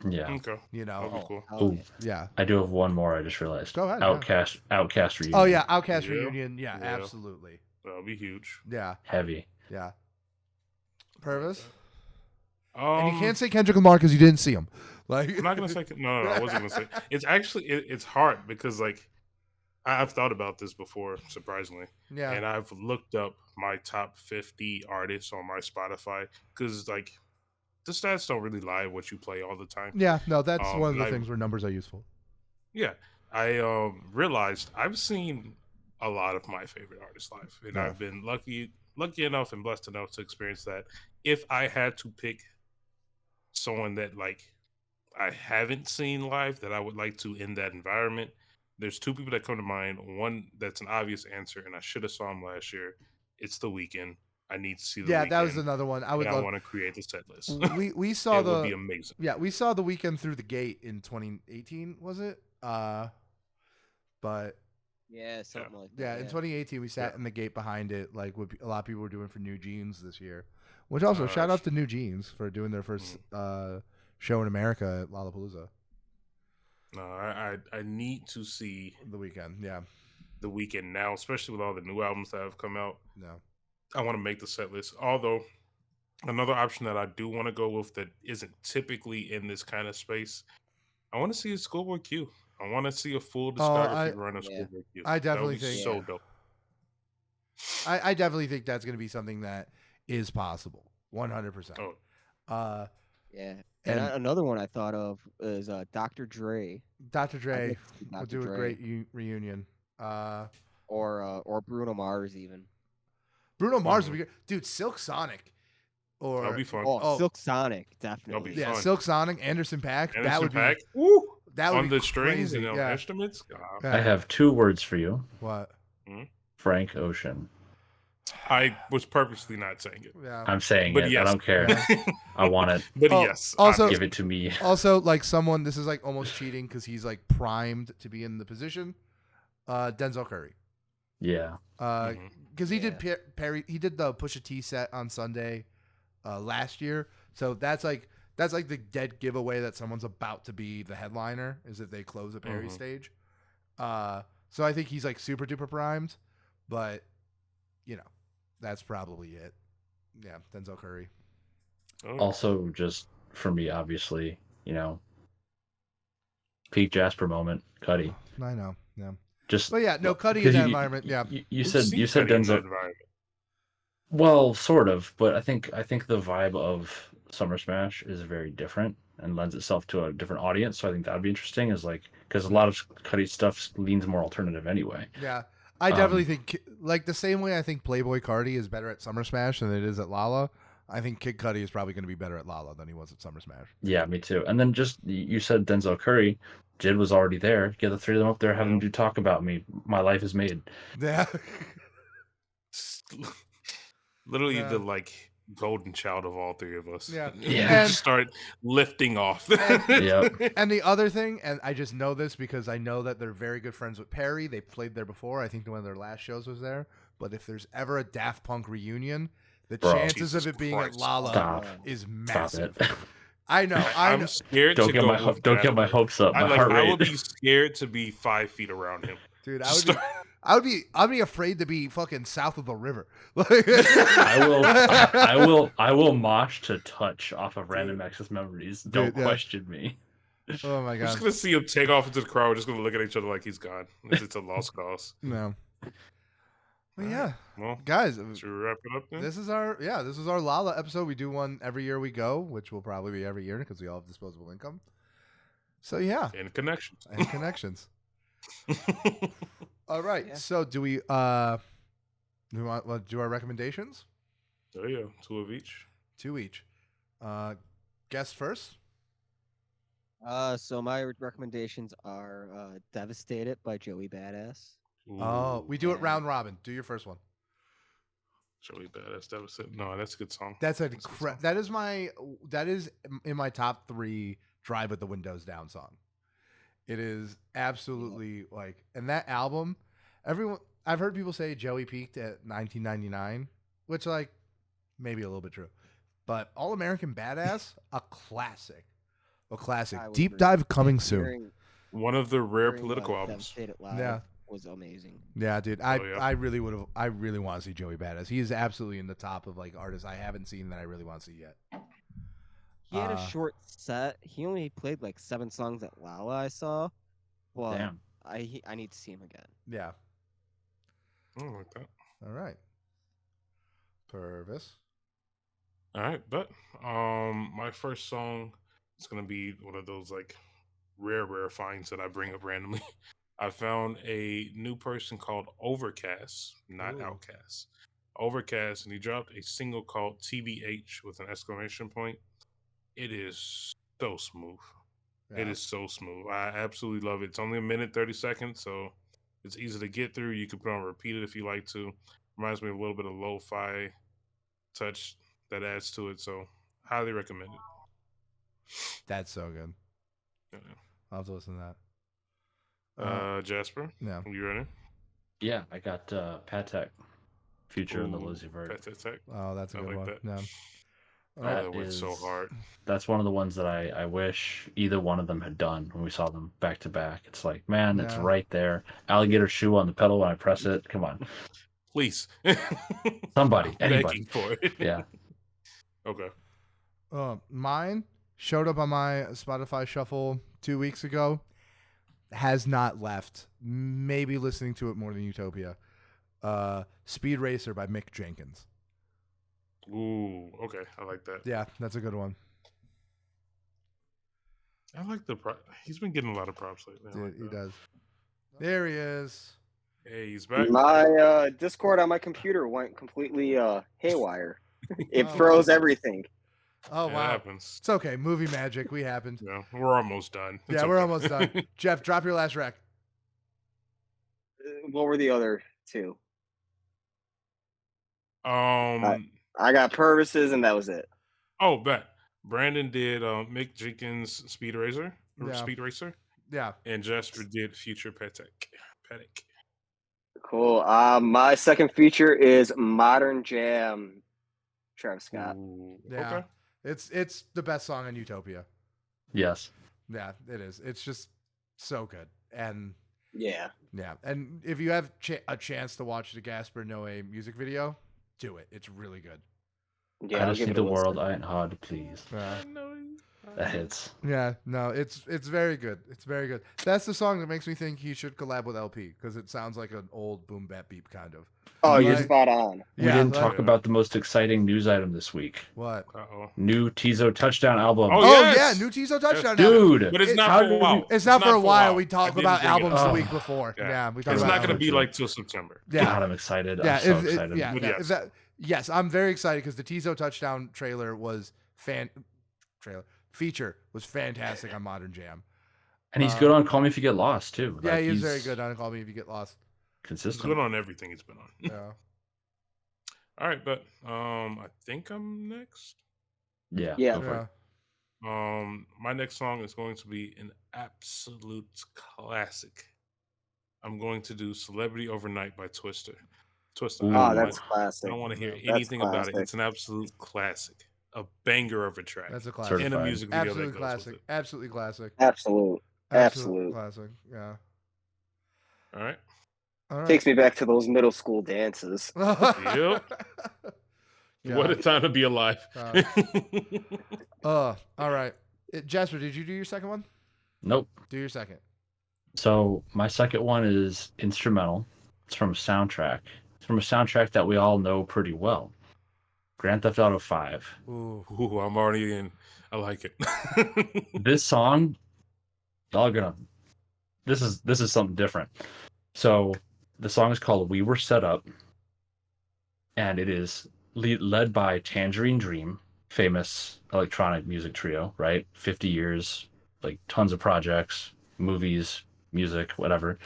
Yeah. Okay. You know. Cool. Yeah. I do have one more. I just realized. Go ahead. Outcast reunion. Oh yeah, Outcast reunion. Yeah, absolutely. That'll be huge. Yeah. Heavy. Yeah. Purvis. And you can't say Kendrick Lamar because you didn't see him. Like I'm not gonna say no. I wasn't gonna say. It's actually it's hard because like I've thought about this before, surprisingly. Yeah. And I've looked up my top 50 artists on my Spotify because like. The stats don't really lie what you play all the time. Yeah, no, that's one of the things where numbers are useful. Yeah, I realized I've seen a lot of my favorite artists live, and I've been lucky enough and blessed enough to experience that. If I had to pick someone that like I haven't seen live that I would like to in that environment, there's two people that come to mind. One that's an obvious answer, and I should have saw him last year. It's The Weeknd. I need to see the Weeknd. That was another one. I want to create the set list. We saw it would be amazing. Yeah, we saw The Weeknd through the gate in 2018, was it? But something like that. Yeah, in 2018 we sat in the gate behind it, like what a lot of people were doing for New Jeans this year. Which also shout out to New Jeans for doing their first show in America at Lollapalooza. No, I need to see The Weeknd. Yeah, The Weeknd now, especially with all the new albums that have come out. No. I want to make the set list. Although, another option that I do want to go with that isn't typically in this kind of space, I want to see a Schoolboy Q. I want to see a full discography run of Schoolboy Q. I definitely think so dope. I definitely think that's going to be something that is possible, 100%. Oh. And another one I thought of is Dr. Dre. Dr. Dre will do a great reunion. Or Bruno Mars even. Bruno Mars would be good. Dude, Silk Sonic. That'd be fun. Silk Sonic, definitely. That'd be fun. Silk Sonic, Anderson .Paak. That would be woo! That would on be the strings crazy. and instruments. I have two words for you. What? Frank Ocean. I was purposely not saying it. Yeah. I'm saying but it. Yes. I don't care. I want it. But yes. Also, give it to me. Also, like someone, this is like almost cheating because he's like primed to be in the position. Denzel Curry. Yeah. Because he did he did the Pusha T set on Sunday last year. So that's like That's like the dead giveaway that someone's about to be the headliner is if they close a Perry stage. So I think he's like super duper primed, but that's probably it. Yeah, Denzel Curry. Also, just for me, obviously, peak Jasper moment, Cuddy. I know. Yeah. But yeah, no, Cuddy in that environment. Yeah. You said Denzel. Well, sort of, but I think the vibe of Summer Smash is very different and lends itself to a different audience. So I think that'd be interesting. Is like because a lot of Cuddy stuff leans more alternative anyway. Yeah, I definitely think like the same way I think Playboy Cardi is better at Summer Smash than it is at Lolla. I think Kid Cudi is probably going to be better at Lolla than he was at Summer Smash. Yeah, me too. And then just you said Denzel Curry. Jid was already there. Get the three of them up there having them do Talk About Me. My life is made. Yeah. Literally the golden child of all three of us. Yeah. And just start lifting off. And the other thing, and I just know this because I know that they're very good friends with Perry. They played there before. I think one of their last shows was there. But if there's ever a Daft Punk reunion, the chances of it being at Lolla is massive. I know. I'm scared don't get my hopes up. I would be scared to be 5 feet around him. Dude, I'd be afraid to be fucking south of the river. I will mosh to touch off of Random Access Memories. Don't question me. Oh my god. I'm just gonna see him take off into the crowd. We're just gonna look at each other like he's gone. It's a lost cause. No. Well, yeah. Well, guys, should we wrap it up then? This is our Lolla episode. We do one every year we go, which will probably be every year because we all have disposable income. So yeah. And connections. All right. Yeah. So do we want to do our recommendations? Oh yeah, 2 of each. 2 each. Guess first. So my recommendations are "Devastated" by Joey Badass. Ooh. Oh, we do it round robin. Do your first one. Joey Badass. Devastated. No, that's a good song. That is in my top 3 Drive with the Windows Down song. It is absolutely and that album, I've heard people say Joey peaked at 1999, which maybe a little bit true, but All American Badass, a classic. Deep Dive coming soon. One of the rare political albums. Yeah. Was amazing. Yeah, dude. I really want to see Joey Badass. He is absolutely in the top of artists I haven't seen that I really want to see yet. He had a short set. He only played 7 songs at Lolla, I saw. Well, damn. I need to see him again. Yeah. I don't like that. All right. Purvis. All right, but my first song is gonna be one of those rare finds that I bring up randomly. I found a new person called Overcast, not Outcast. Overcast, and he dropped a single called TBH with an exclamation point. It is so smooth. Yeah. It is so smooth. I absolutely love it. It's only 1 minute 30 seconds, so it's easy to get through. You can put on repeat it if you like to. Reminds me of a little bit of lo-fi touch that adds to it, so highly recommend it. That's so good. Yeah. I'll have to listen to that. Jasper? Yeah. You ready? Yeah, I got Patek, Future in the Lizzie Vert. Patek. Oh, that's a good one. That. Yeah. That went so hard. That's one of the ones that I wish either one of them had done when we saw them back to back. It's man, it's right there. Alligator shoe on the pedal when I press it. Come on. Please. Somebody. Anybody. For it. Yeah. Okay. Mine showed up on my Spotify shuffle 2 weeks ago. Has not left. Maybe listening to it more than Utopia. Speed Racer by Mick Jenkins. Ooh, okay. I like that. Yeah, that's a good one. I like he's been getting a lot of props lately. Dude, he does. There he is. Hey, he's back. My Discord on my computer went completely haywire. It froze everything. Oh, wow. It happens. It's okay. Movie magic. We happened. Yeah, we're almost done. It's we're almost done. Jeff, drop your last rec. What were the other 2? I got Purvis's, and that was it. Oh, bet. Brandon did Mick Jenkins Speed Racer. Speed Racer. Yeah. And Jasper did Future Patek. Cool. My second feature is Modern Jam, Travis Scott. Yeah. Okay. It's the best song on Utopia. Yes. Yeah, it is. It's just so good. And Yeah. And if you have a chance to watch the Jasper Noe music video, do it. It's really good. Yeah, I just need the world I ain't hard to please. That hits. Yeah, no, it's very good. It's very good. That's the song that makes me think he should collab with LP because it sounds like an old boom bap beep kind of. Oh, you're spot on. We didn't talk about the most exciting news item this week. What? New Tizo Touchdown album. Yeah, new Tizo Touchdown album. Dude, but it's not for a while. It's not for a while. We talked about albums the week before. Yeah, we talked it's about not going to be like till September. Yeah. God, I'm excited. I'm so excited. Yes, I'm very excited because the Tizo Touchdown trailer was feature was fantastic on Modern Jam. And he's good on Call Me If You Get Lost, too. Yeah, he's very good on Call Me If You Get Lost. Consistent. He's good on everything he's been on. Yeah. All right, but I think I'm next. Yeah. My next song is going to be an absolute classic. I'm going to do Celebrity Overnight by Twister. That's classic. I don't want to hear anything about it. It's an absolute classic. A banger of a track. That's a classic. And a music video Absolute that goes classic. with it. Absolutely classic. Absolute classic. Yeah. All right. Takes me back to those middle school dances. Yep. What a time to be alive. All right. Jasper, did you do your second one? Nope. Do your second. So my second one is instrumental. It's from a soundtrack. It's from a soundtrack that we all know pretty well. Grand Theft Auto 5. Ooh, I'm already in. I like it. This song, this is something different. So the song is called We Were Set Up, and it is led by Tangerine Dream, famous electronic music trio, right? 50 years, like tons of projects, movies, music, whatever.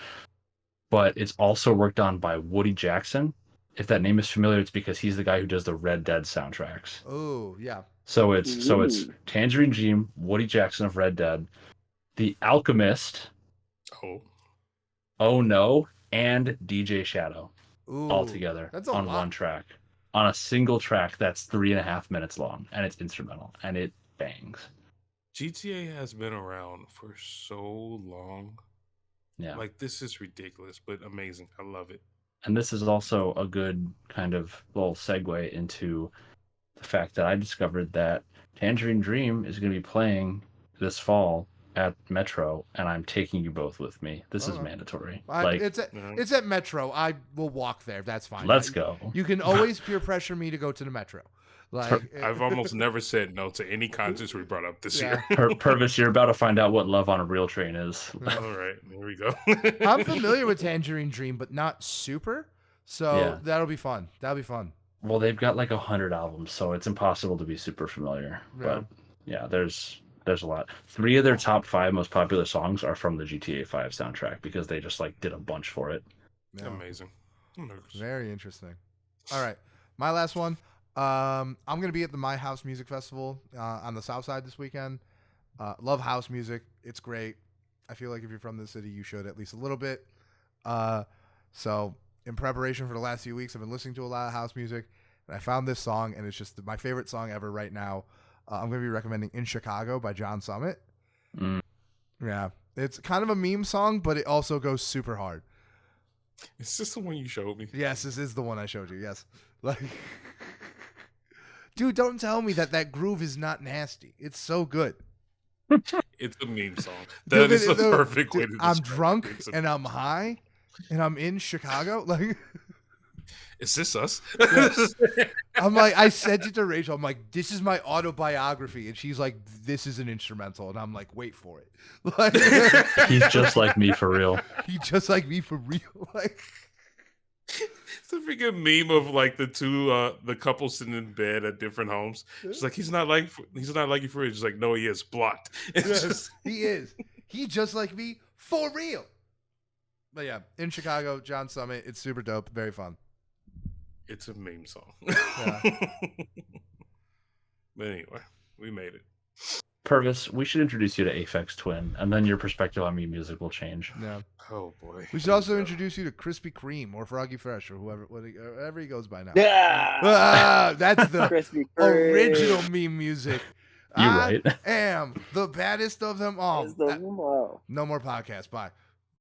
But it's also worked on by Woody Jackson. If that name is familiar, it's because he's the guy who does the Red Dead soundtracks. Oh, yeah. So it's Tangerine Dream, Woody Jackson of Red Dead, The Alchemist, Oh No, and DJ Shadow all together on one track. On a single track that's 3.5 minutes long, and it's instrumental, and it bangs. GTA has been around for so long. Yeah. Like, this is ridiculous, but amazing. I love it. And this is also a good kind of little segue into the fact that I discovered that Tangerine Dream is going to be playing this fall at Metro, and I'm taking you both with me. This is mandatory. It's at Metro. I will walk there. That's fine. Let's go. You can always peer pressure me to go to the Metro. Like I've almost never said no to any concerts we brought up this year. Purvis, you're about to find out what Love on a Real Train is. All right, there we go. I'm familiar with Tangerine Dream, but not super. So that'll be fun. That'll be fun. Well, they've got like 100 albums, so it's impossible to be super familiar. Yeah. But yeah, there's a lot. 3 of their top 5 most popular songs are from the GTA 5 soundtrack because they just like did a bunch for it. Yeah. Amazing. Very interesting. All right, my last one. I'm going to be at the My House Music Festival on the South Side this weekend. Love house music. It's great. I feel like if you're from the city, you should at least a little bit. So in preparation for the last few weeks, I've been listening to a lot of house music, and I found this song, and it's just my favorite song ever right now. I'm going to be recommending In Chicago by John Summit. Yeah. It's kind of a meme song, but it also goes super hard. Is this the one you showed me? Yes, this is the one I showed you. Yes. Like, dude, don't tell me that groove is not nasty. It's so good. It's a meme song. That is the perfect way to describe it. I'm drunk and I'm high and I'm in Chicago. Like, is this us? Yes. I'm like, I sent it to Rachel. I'm like, this is my autobiography. And she's like, this is an instrumental. And I'm like, wait for it. Like, he's just like me for real. He's just like me for real. Like, it's a freaking meme of like the two the couple sitting in bed at different homes. She's like, he's not like you for real. She's like, no, he is blocked. Yes, he is. He just like me for real. But yeah, In Chicago, John Summit. It's super dope. Very fun. It's a meme song. Yeah. But anyway, we made it. Purvis, we should introduce you to Aphex Twin, and then your perspective on me music will change. Yeah. Oh boy. We should also introduce you to Krispy Kreme or Froggy Fresh or whoever he goes by now. Yeah. That's the Krispy Kreme. original meme music. You're right. I am the baddest of them all. Is the- No more podcasts. Bye.